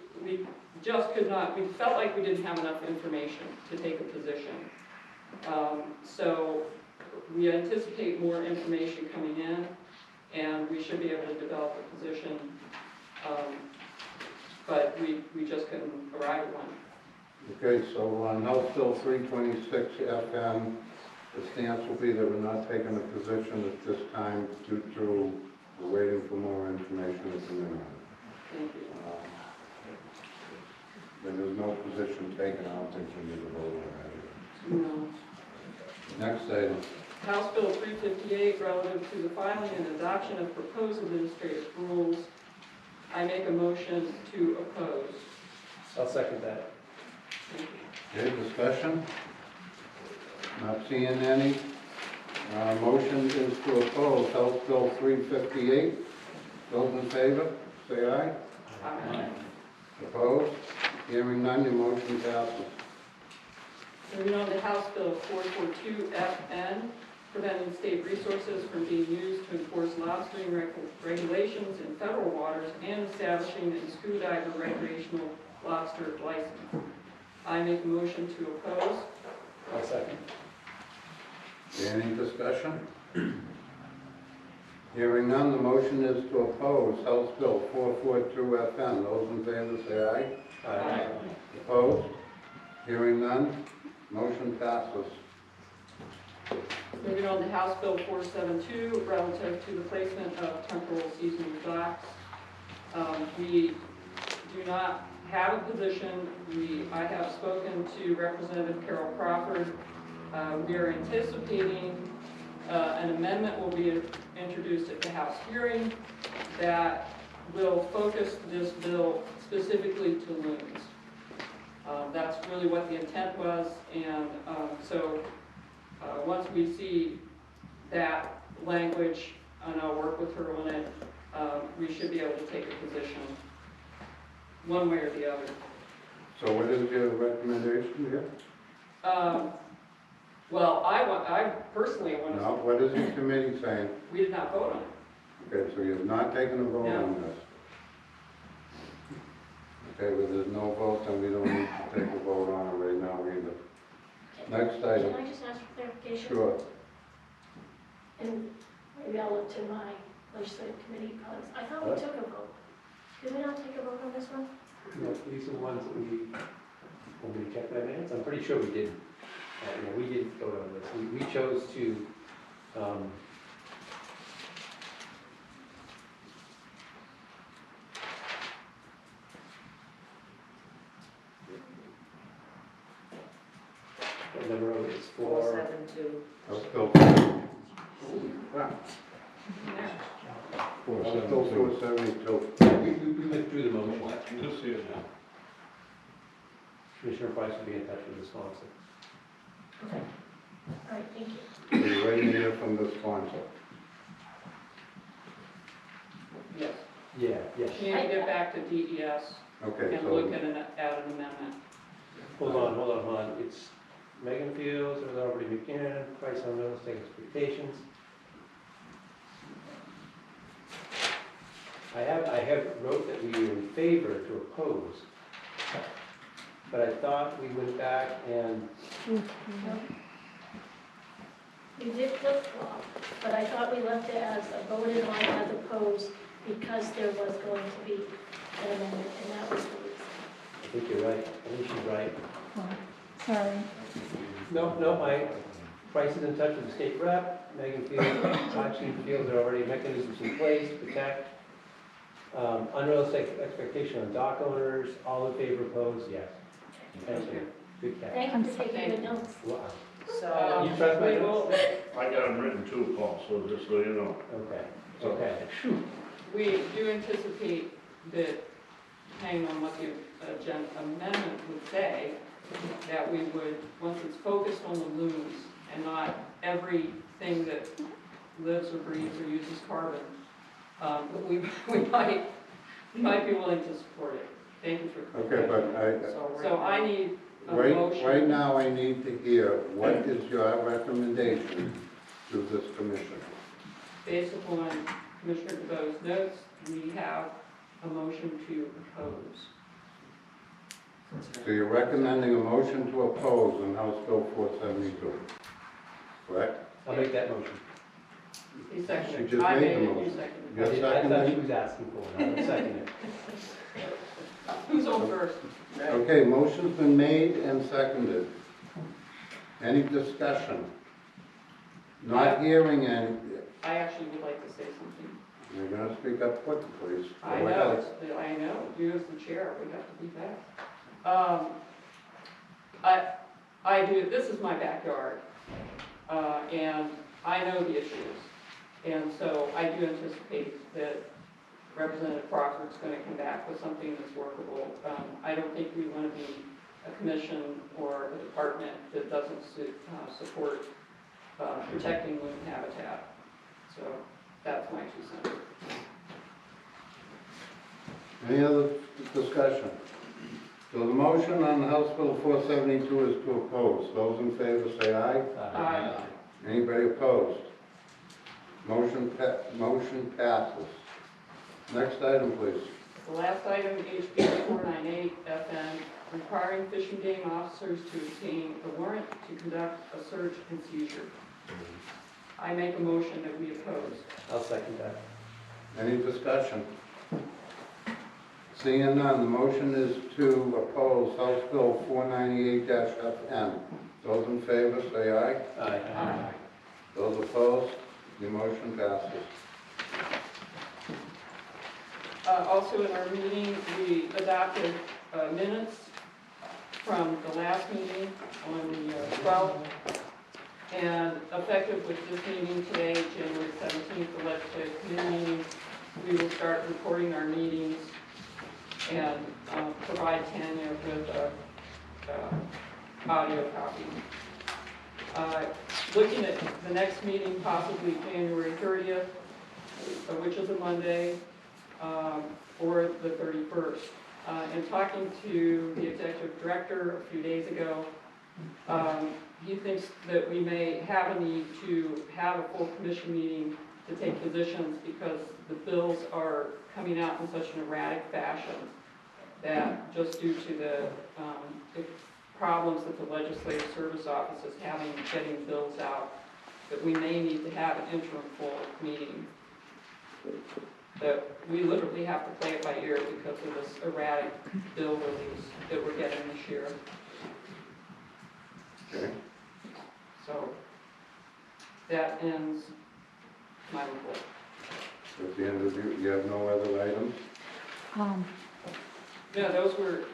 just could not, we felt like we didn't have enough information to take a position. So we anticipate more information coming in, and we should be able to develop a position, but we just couldn't arrive at one. Okay, so on House Bill 326-FN, the stance will be that we're not taking a position at this time due to we're waiting for more information at the minute. Thank you. When there's no position taken, I don't think we need to vote on No. that. Next item. House Bill 358, relative to the filing and adoption of proposed administrative rules. I make a motion to oppose. I'll second that. Okay, discussion? Not seeing any. Motion is to oppose House Bill 358. Those in favor, say aye. Aye. Opposed? Hearing none, your motion passes. Moving on to House Bill 442FN, preventing state resources from being used to enforce lobstering regulations in federal waters and establishing a scuba diver recreational lobster license. I make a motion to oppose. I'll second. Any discussion? Hearing none, the motion is to oppose House Bill 442FN. Those in favor say aye. Aye. Opposed? Hearing none, motion passes. Moving on to House Bill 472, relative to the placement of temporal seasonal docks. We do not have a position. I have spoken to Representative Carol Crawford. We are anticipating an amendment will be introduced at the House hearing that will focus this bill specifically to loons. That's really what the intent was, and once we see that language, and I'll work with her on it, we should be able to take a position one way or the other. So what is your recommendation here? Well, I personally want to. No, what is the committee saying? We did not vote on it. Okay, so you've not taken a vote on this? Okay, well, there's no vote, then we don't need to take a vote on it right now either. Next item. Can I just ask for clarification? Sure. And maybe I'll look to my legislative committee colleagues. I thought we took a vote. Did we not take a vote on this one? No, these are ones that when we check my minutes, I'm pretty sure we didn't. We didn't vote on this. We chose to, what number is 472. I'll still. Ah. I'll still 472. We withdrew the motion. You'll see it now. Commissioner Price will be in touch with the sponsor. Okay. All right, thank you. We're waiting here from the sponsor. Yes. Yeah, yes. We need to get back to DES Okay, and so. look at an amendment. Hold on. It's Megan Fields, there's Aubrey McKinnon, Price on real estate expectations. I have wrote that we were in favor to oppose, but I thought we went back and, We did flip-flop, but I thought we left it as a voted on as opposed because there was going to be an amendment, and that was the reason. I think you're right, I think she's right. Oh, sorry. No, my Price is in touch with the state rep, Megan Fields, Chief Fields, there are already mechanisms in place to protect. Unrealistic expectation on dock owners, all in favor, opposed, yes. Thank you. Good catch. Thank you for taking good notes. Wow. So, You trust my We notes? will, I got them written too, Paul, so just so you know. Okay. we do anticipate that, depending on what the amendment would say, that we would, once it's focused on the loons and not everything that lives or breathes or uses carbon, we might be willing to support it. Thank you for. Okay, but So I need a right motion. now I need to hear, what is your recommendation to this commission? Based upon Commissioner DeVoe's notes, we have a motion to oppose. So you're recommending a motion to oppose on House Bill 472, correct? I'll make that motion. He seconded. She just I made the made it, motion. you seconded. You're I thought she seconding? was asking for it, I was seconding it. Who's on first? Okay, motion's been made and seconded. Any discussion? Not hearing any, I actually would like to say something. you're gonna speak up quick, please. I Go know, ahead. I know, you as the chair, we have to be fast. I do, this is my backyard, and I know the issues. And so I do anticipate that Representative Crawford's going to come back with something that's workable. I don't think we want to be a commission or a department that doesn't support protecting loon habitat. So that's my 2 cents. Any other discussion? So the motion on House Bill 472 is to oppose. Those in favor say aye. Aye. Anybody opposed? Motion passes. Next item, please. The last item, HB 498 FN, requiring Fish and Game officers to obtain a warrant to conduct a search and seizure. I make a motion that we oppose. I'll second that. Any discussion? Seeing none, the motion is to oppose House Bill 498-FN. Those in favor say aye. Aye. Those opposed, the motion passes. Also in our meeting, we adopted minutes from the last meeting on the 12th. And effective with this meeting today, January 17th, the legislative committee meeting, we will start recording our meetings and provide Tanya with audio copy. Looking at the next meeting, possibly January 30th, which is a Monday, or the 31st. And talking to the executive director a few days ago, he thinks that we may have a need to have a full commission meeting to take positions because the bills are coming out in such an erratic fashion that just due to the problems that the Legislative Service Office is having getting bills out, that we may need to have an interim full meeting. That we literally have to play it by ear because of this erratic bill release that we're getting this year. Okay. So that ends my report. At the end of you have no other items? Yeah, those were,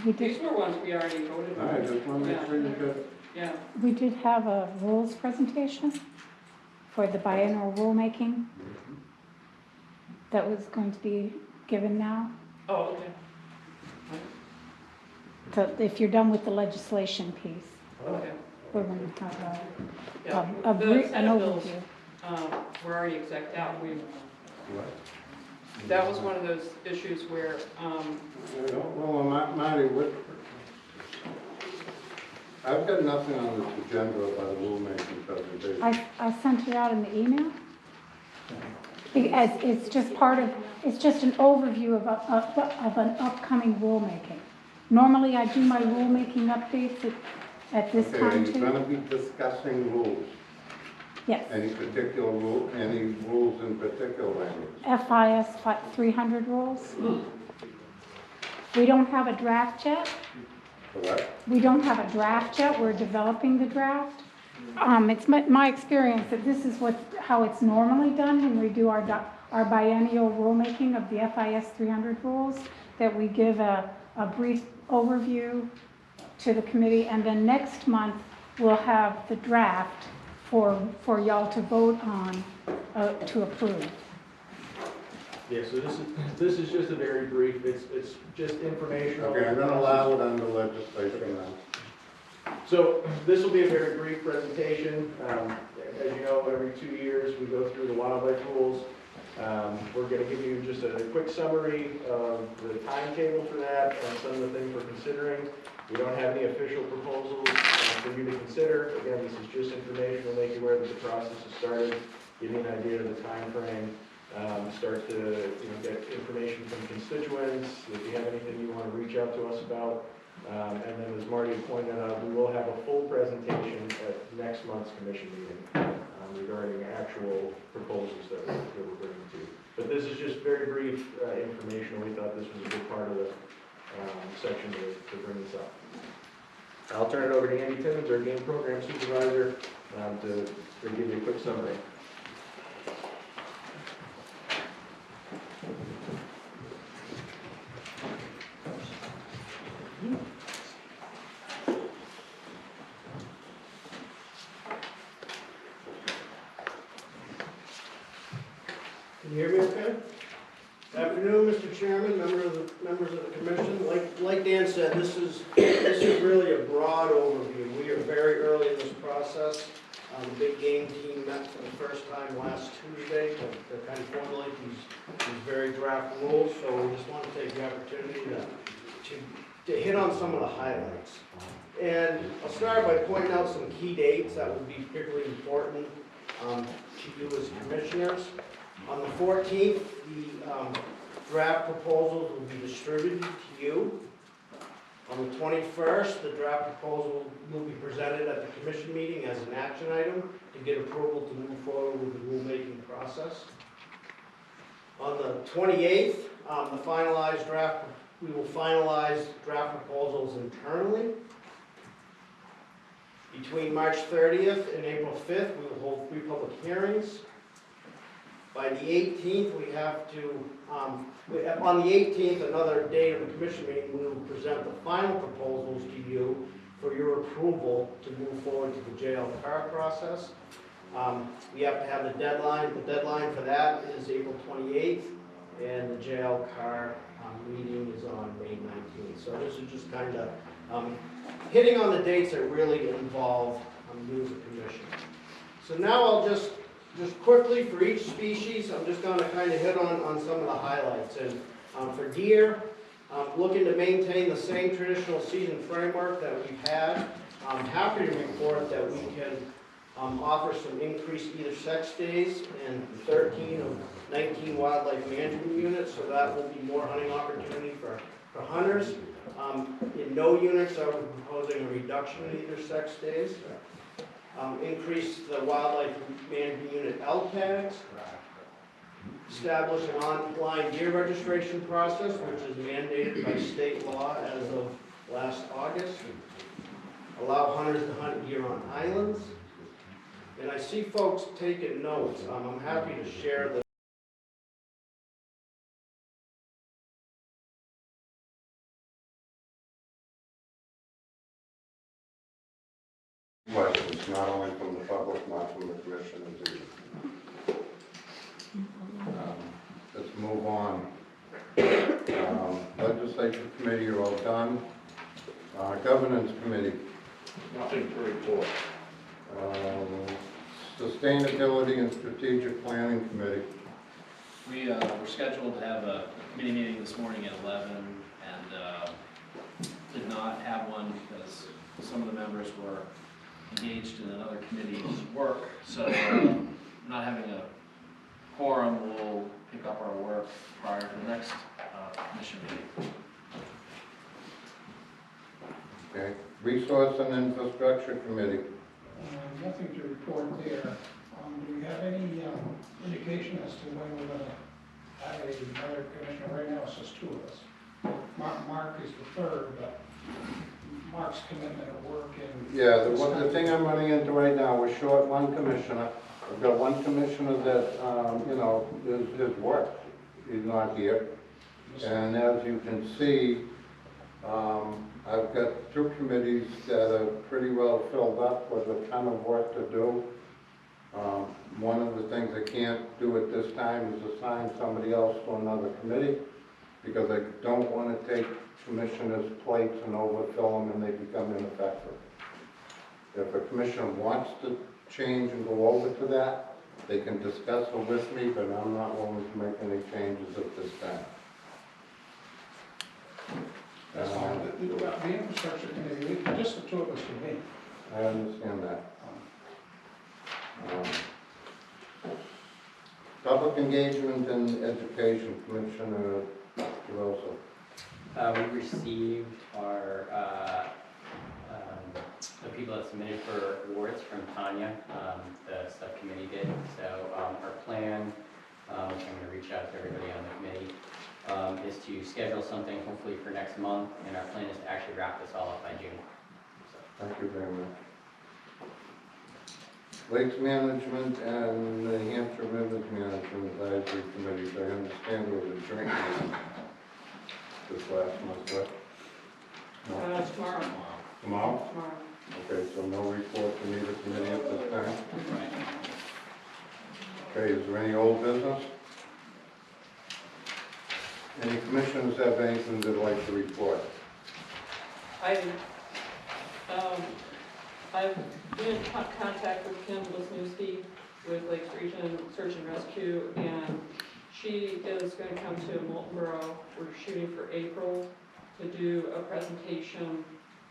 these were ones we already voted on. I just want to make sure you got. Yeah. We did have a rules presentation for the biennial rulemaking that was going to be given now. Oh, okay. So if you're done with the legislation piece, Okay. we're going to have Yeah. an Senate bills, overview. were already exec out. What? That was one of those issues where, Well, Marty, what? I've got nothing on this agenda about a rulemaking presentation. I sent it out in the email. As it's just part of, it's just an overview of an upcoming rulemaking. Normally I do my rulemaking updates at this Okay, are time you too. gonna be discussing rules? Yes. Any particular rule, any rules in particular language? FIS 300 rules. We don't have a draft yet. Correct? We don't have a draft yet. We're developing the draft. It's my experience that this is how it's normally done when we do our biennial rulemaking of the FIS 300 rules, that we give a brief overview to the committee, and then next month we'll have the draft for y'all to vote on to approve. Yeah, so this is just a very brief, it's just informational. Okay, I'm gonna allow it under legislation now. So this will be a very brief presentation. As you know, every 2 years we go through the wildlife rules. We're going to give you just a quick summary of the timetable for that and some of the things we're considering. We don't have any official proposals for you to consider. Again, this is just information to make you aware that the process has started, give you an idea of the time frame, start to get information from constituents. If you have anything you want to reach out to us about. And then as Marty pointed out, we will have a full presentation at next month's commission meeting regarding actual proposals that we're bringing to you. But this is just very brief information. We thought this was a good part of the section to bring this up. I'll turn it over to Andy Timmons, our game program supervisor, to give you a quick summary. Can you hear me okay? Afternoon, Mr. Chairman, members of the commission. Like Dan said, this is really a broad overview. We are very early in this process. The big game team met for the first time last Tuesday to kind of formulate these very draft rules. So we just want to take the opportunity to hit on some of the highlights. And I'll start by pointing out some key dates that would be particularly important to you as commissioners. On the 14th, the draft proposals will be distributed to you. On the 21st, the draft proposal will be presented at the commission meeting as an action item to get approval to move forward with the rulemaking process. On the 28th, we will finalize draft proposals internally. Between March 30th and April 5th, we will hold 3 public hearings. By the 18th, we have to, on the 18th, another date of the commission meeting, we will present the final proposals to you for your approval to move forward to the jail car process. We have to have the deadline. The deadline for that is April 28th, and the jail car meeting is on May 19th. So this is just kind of hitting on the dates that really involve you as a commission. So now I'll just quickly for each species, I'm just going to kind of hit on some of the highlights. And for deer, looking to maintain the same traditional season framework that we've had. I'm happy to report that we can offer some increased either sex days in 13 of 19 wildlife management units, so that will be more hunting opportunity for hunters. In no units are we proposing a reduction in either sex days. Increase the wildlife management unit LTAGs. Establish an online deer registration process, which is mandated by state law as of last August. Allow hunters to hunt deer on islands. And I see folks taking notes. I'm happy to share the questions, not only from the public, not from the commissioners either. Let's move on. Legislative committee, you're all done. Governance committee. Nothing to report. Sustainability and strategic planning committee. We were scheduled to have a committee meeting this morning at 11 and did not have one because some of the members were engaged in another committee's work. So not having a quorum, will pick up our work prior to the next commission meeting. Okay. Resource and infrastructure committee. Nothing to report there. Do we have any indication as to when we're going to have another commissioner? Right now it's just two of us. Mark is the third, but Mark's commitment of work and... Yeah, the thing I'm running into right now, we're short one commissioner. I've got one commissioner that, you know, his work, he's not here. And as you can see, I've got two committees that are pretty well filled up with a ton of work to do. One of the things I can't do at this time is assign somebody else to another committee because I don't want to take commissioners' plates and overfill them and they become ineffective. If a commissioner wants to change and go over to that, they can discuss it with me, but I'm not willing to make any changes at this time. That's fine. The infrastructure committee, just the two of us can meet. I understand that. Public engagement and education, Commissioner DeRosa. We received our, the people that submitted for awards from Tanya, the subcommittee did. So our plan, which I'm going to reach out to everybody on the committee, is to schedule something hopefully for next month, and our plan is to actually wrap this all up by June. So. Thank you very much. Lakes Management and the Hampshire Rivers Management Advisory Committees, I understand there was a joint meeting this last month, right? No? Tomorrow. Tomorrow? Tomorrow. Okay, so no report from either committee at this time? Okay, is there any old business? Any commissioners have anything they'd like to report? I've been in contact with Kim Wisniewski with Lakes Region Search and Rescue, and she is going to come to Moultonboro. We're shooting for April to do a presentation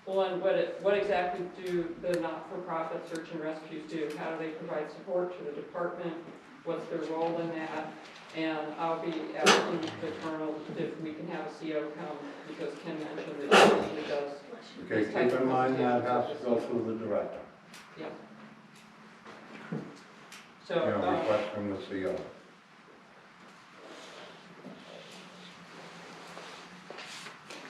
on what exactly do the not-for-profit search and rescues do? How do they provide support to the department? What's their role in that? And I'll be asking the colonel if we can have a CO come, because Kim mentioned that she does. Okay, keep in mind that has to go through the director. Yeah. You So, know, request from the CO.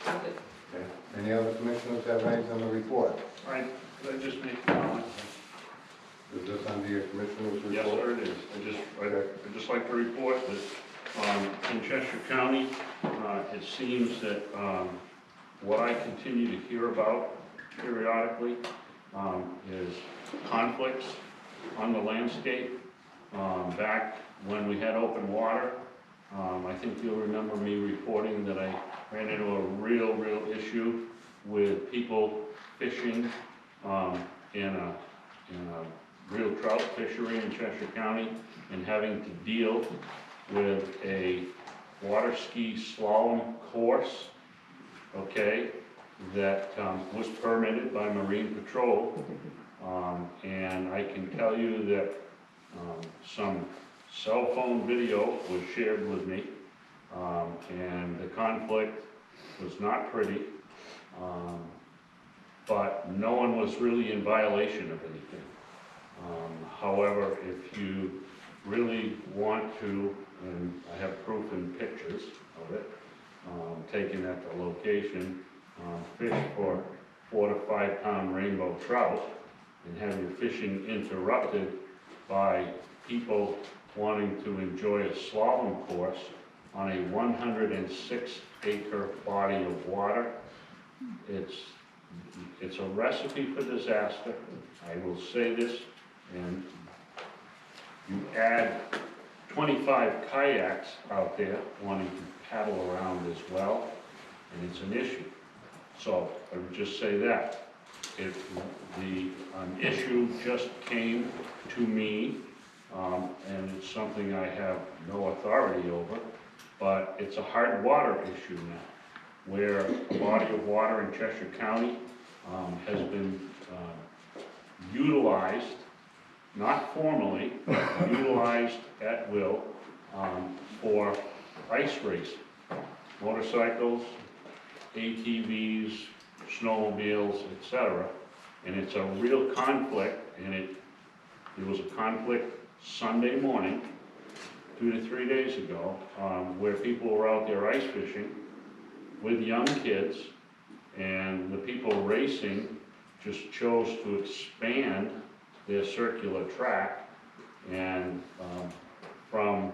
okay. Okay. Any other commissioners have anything to report? All right, could I just make a comment? Is this under your commissioner's report? Yes, sir, it is. I'd just like to report that in Cheshire County, it seems that what I continue to hear about periodically is conflicts on the landscape. Back when we had open water, I think you'll remember me reporting that I ran into a real issue with people fishing in a real trout fishery in Cheshire County and having to deal with a water ski slalom course, okay, that was permitted by Marine Patrol. And I can tell you that some cell phone video was shared with me, and the conflict was not pretty, but no one was really in violation of anything. However, if you really want to, and I have proof and pictures of it, taken at the location, fish for 4 to 5 pound rainbow trout, and have your fishing interrupted by people wanting to enjoy a slalom course on a 106-acre body of water, it's a recipe for disaster. I will say this, and you add 25 kayaks out there wanting to paddle around as well, and it's an issue. So I would just say that. If the issue just came to me, and it's something I have no authority over, but it's a hard water issue now, where a body of water in Cheshire County has been utilized, not formally, but utilized at will for ice racing, motorcycles, ATVs, snowmobiles, etc. And it's a real conflict, and there was a conflict Sunday morning, 2 to 3 days ago, where people were out there ice fishing with young kids, and the people racing just chose to expand their circular track, and from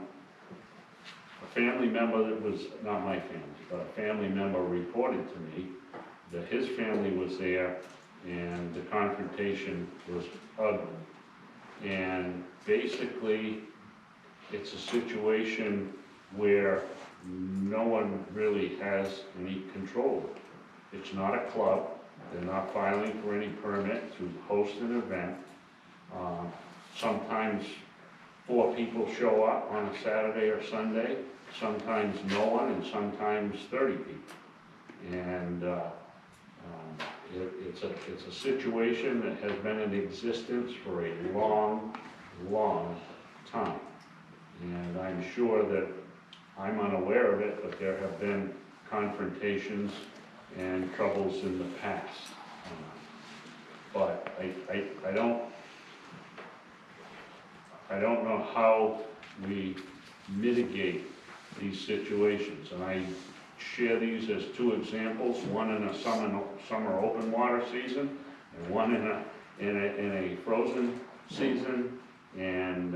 a family member that was, not my family, but a family member reported to me that his family was there, and the confrontation was ugly. And basically, it's a situation where no one really has any control. It's not a club. They're not filing for any permit to host an event. Sometimes 4 people show up on a Saturday or Sunday, sometimes no one, and sometimes 30 people. And it's a situation that has been in existence for a long time. And I'm sure that I'm unaware of it, but there have been confrontations and troubles in the past. But I don't know how we mitigate these situations. And I share these as 2 examples, one in a summer open water season, and one in a frozen season, and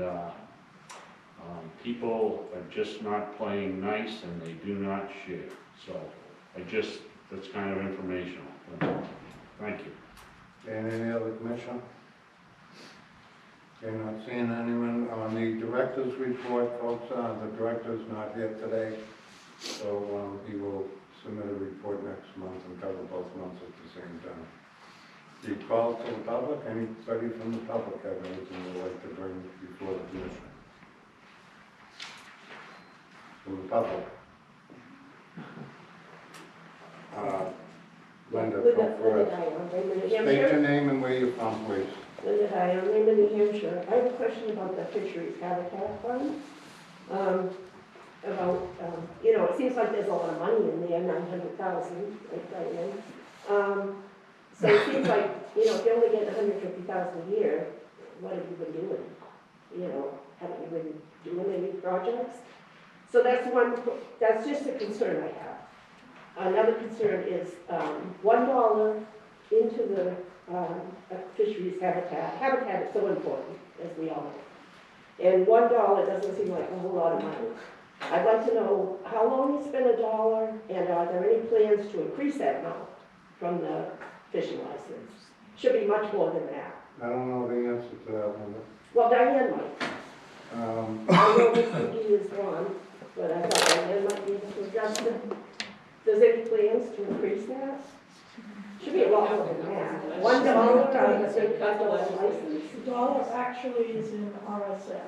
people are just not playing nice, and they do not share. So that's kind of informational. Thank you. And any other commission? Okay, not seeing anyone on the director's report, folks. The director's not here today, so he will submit a report next month and cover both months at the same time. The call to the public, anybody from the public have anything they'd like to bring before the commission? From the public? Linda, go first. State your name and where you're from, please. Linda, hi, I'm in New Hampshire. I have a question about the fisheries habitat fund. It seems like there's a lot of money in there, 900,000, like Diane. So it seems like, if you only get 150,000 a year, what have you been doing? Haven't you been doing any projects? So that's just a concern I have. Another concern is $1 into the fisheries habitat. Habitat is so important, as we all know. And $1 doesn't seem like a whole lot of money. I'd like to know how long it's been $1, and are there any plans to increase that amount from the fishing license? Should be much more than that. I don't know the answer to that one. Well, Diane might. I know that he is one. but I thought Diane might be able to address it. Does any plans to increase that? Should be a lot more than that. $1 on a $35 license. The dollar actually is in RSA.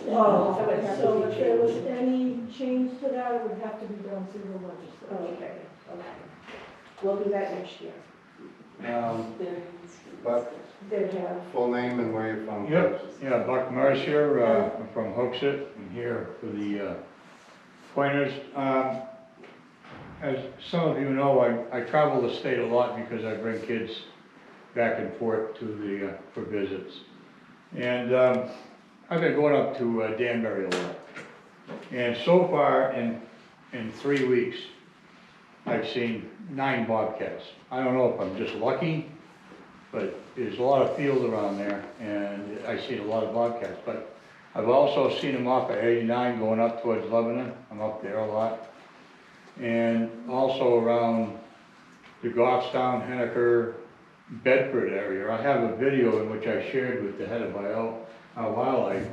Oh, so it has to So be if there was changed. any change to that, it would have to be done through the Oh, legislature. okay, okay. We'll do that next year. Buck, Then have, full name and where you're from, please. Yep, yeah, Buck Mercier, I'm from Hooksett, I'm here for the pointers. As some of you know, I travel the state a lot because I bring kids back and forth to the, for visits. And I've been going up to Danbury a lot. And so far, in 3 weeks, I've seen 9 bobcats. I don't know if I'm just lucky, but there's a lot of field around there, and I see a lot of bobcats. But I've also seen them off of 89 going up towards Lebanon. I'm up there a lot. And also around the Goffstown, Henniker, Bedford area. I have a video in which I shared with the head of wildlife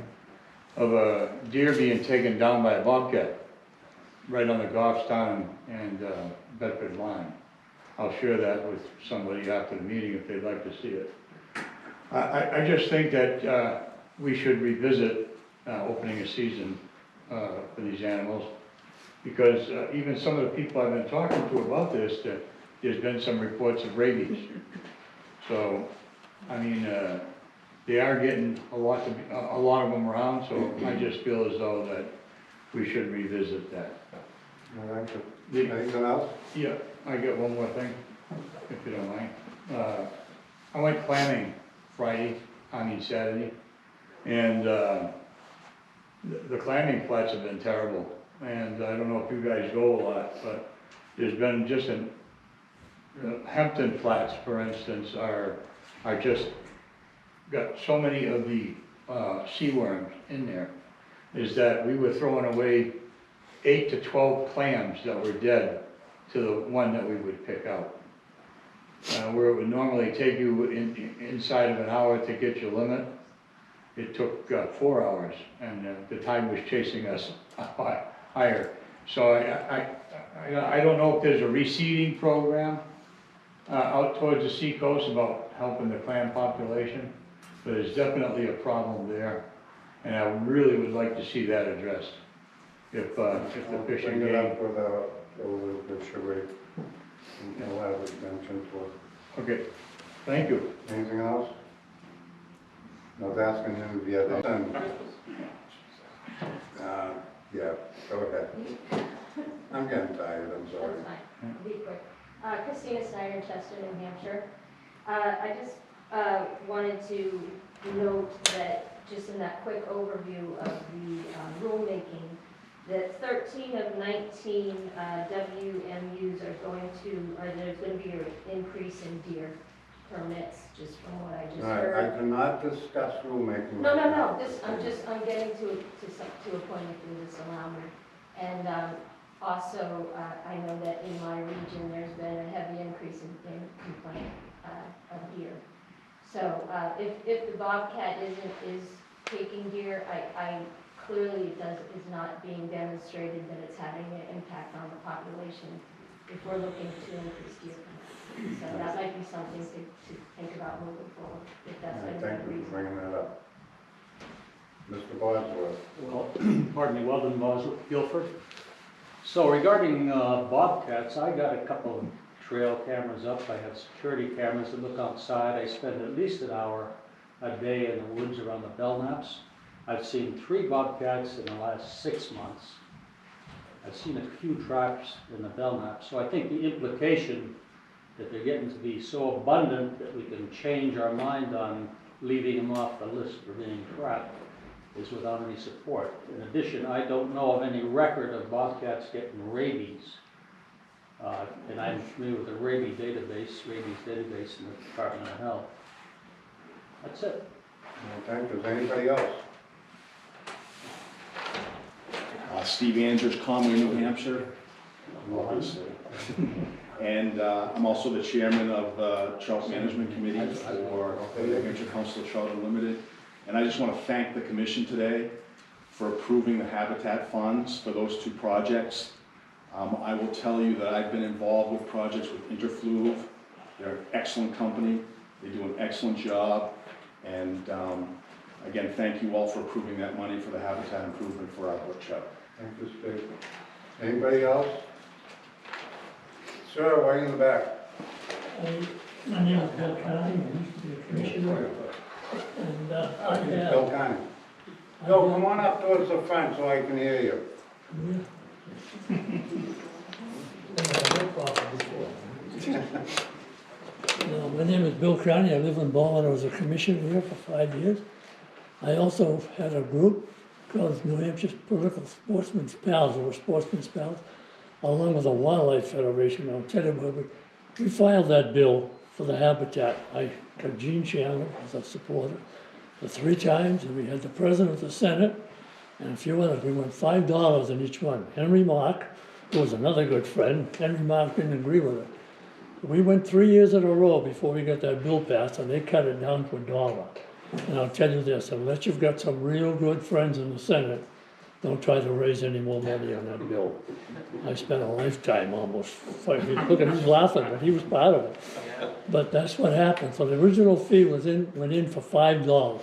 of a deer being taken down by a bobcat right on the Goffstown and Bedford line. I'll share that with somebody after the meeting if they'd like to see it. I just think that we should revisit opening a season for these animals, because even some of the people I've been talking to about this, there's been some reports of rabies. So, I mean, they are getting a lot of them around, so I just feel as though that we should revisit that. All right, anything else? Yeah, I got one more thing, if you don't mind. I went clamming Saturday, and the clamming flats have been terrible. And I don't know if you guys go a lot, but there's been just Hampton Flats, for instance, are just got so many of the sea worms in there, is that we were throwing away 8 to 12 clams that were dead to the one that we would pick out. Where it would normally take you inside of an hour to get your limit, it took 4 hours, and the tide was chasing us higher. So I don't know if there's a reseeding program out towards the seacoast about helping the clam population, but there's definitely a problem there, and I really would like to see that addressed. If the fishing Bring it game. up with Sheree, and we'll have it mentioned for. Okay, thank you. Anything else? I was asking him if he had anything. Yeah, go ahead. I'm getting tired, I'm sorry. That's fine, I'll be quick. Christina Snyder, Chester, New Hampshire. I just wanted to note that, just in that quick overview of the rulemaking, that 13 of 19 WMUs are going to, or there's going to be an increase in deer permits, just from what I just All right, heard. I cannot discuss rulemaking. No, right no, now. no, I'm getting to a point if you just allow me. And also, I know that in my region, there's been a heavy increase in complaint of deer. So if the bobcat is taking deer, I clearly is not being demonstrated that it's having an impact on the population if we're looking to increase deer permits. So that might be something to think about moving forward, if that's All right, a thank good you reason. for bringing that up. Mr. Bosworth. Well, pardon me, Weldon Bosworth, Guilford. So regarding bobcats, I got a couple of trail cameras up. I have security cameras that look outside. I spend at least an hour a day in the woods around the Belknaps. I've seen 3 bobcats in the last 6 months. I've seen a few traps in the Belknaps. So I think the implication that they're getting to be so abundant that we can change our mind on leaving them off the list for being trapped is without any support. In addition, I don't know of any record of bobcats getting rabies. And I'm familiar with the rabies database in the Department of Health. That's it. Okay, does anybody else? Steve Andrews, Conway, New Hampshire. And I'm also the chairman of the Trout Management Committee for the New Hampshire Council of Trout Unlimited. And I just want to thank the commission today for approving the Habitat funds for those two projects. I will tell you that I've been involved with projects with Interfluve. They're an excellent company. They do an excellent job. And again, thank you all for approving that money for the habitat improvement for our wood chip. Thank you, Steve. Anybody else? Sir, way in the back. My name is Bill Connie, I used to be a commissioner, and I have... Bill Connie. Bill, come on up towards the front so I can hear you. My name is Bill Connie, I live in Ballin, I was a commissioner here for 5 years. I also had a group called New Hampshire Political Sportsmen's Pals, or Sportsmen's Pals, along with the Wildlife Federation. I'll tell you what, we filed that bill for the habitat. I got Gene Chandler as a supporter for 3 times, and we had the president of the Senate and a few others. We went $5 in each one. Henry Mark, who was another good friend, Henry Mark didn't agree with it. We went 3 years in a row before we got that bill passed, and they cut it down to $1. And I'll tell you this, unless you've got some real good friends in the Senate, don't try to raise any more money on that bill. I spent a lifetime almost fighting. Look at, he's laughing, but he was part of it. But that's what happened. So the original fee went in for $5,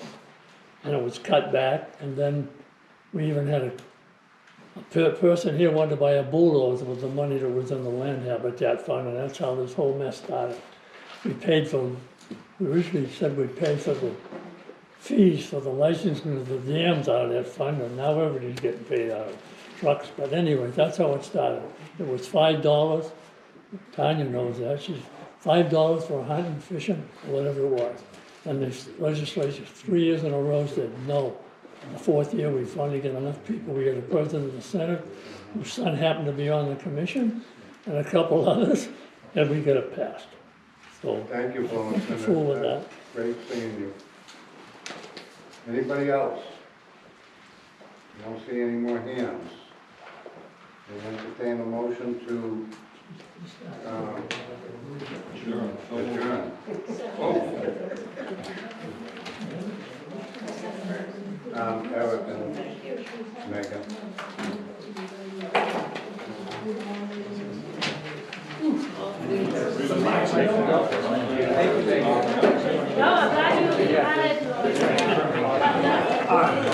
and it was cut back, and then we even had a person here wanted to buy a bulldozer with the money that was in the land habitat fund, and that's how this whole mess started. We originally said we'd pay for the fees for the licensing of the dams out of that fund, and now everybody's getting paid out of trucks. But anyway, that's how it started. It was $5. Tanya knows that. She's $5 for hunting, fishing, or whatever it was. And the legislature 3 years in a row said no. The 4th year, we finally got enough people. We had a president of the Senate, whose son happened to be on the commission, and a couple others, and we got it passed. So thank you, Florence. Fool with that. Great seeing you. Anybody else? Don't see any more hands. We entertain a motion to adjourn. Eric and Megan. No, I'm glad you had it.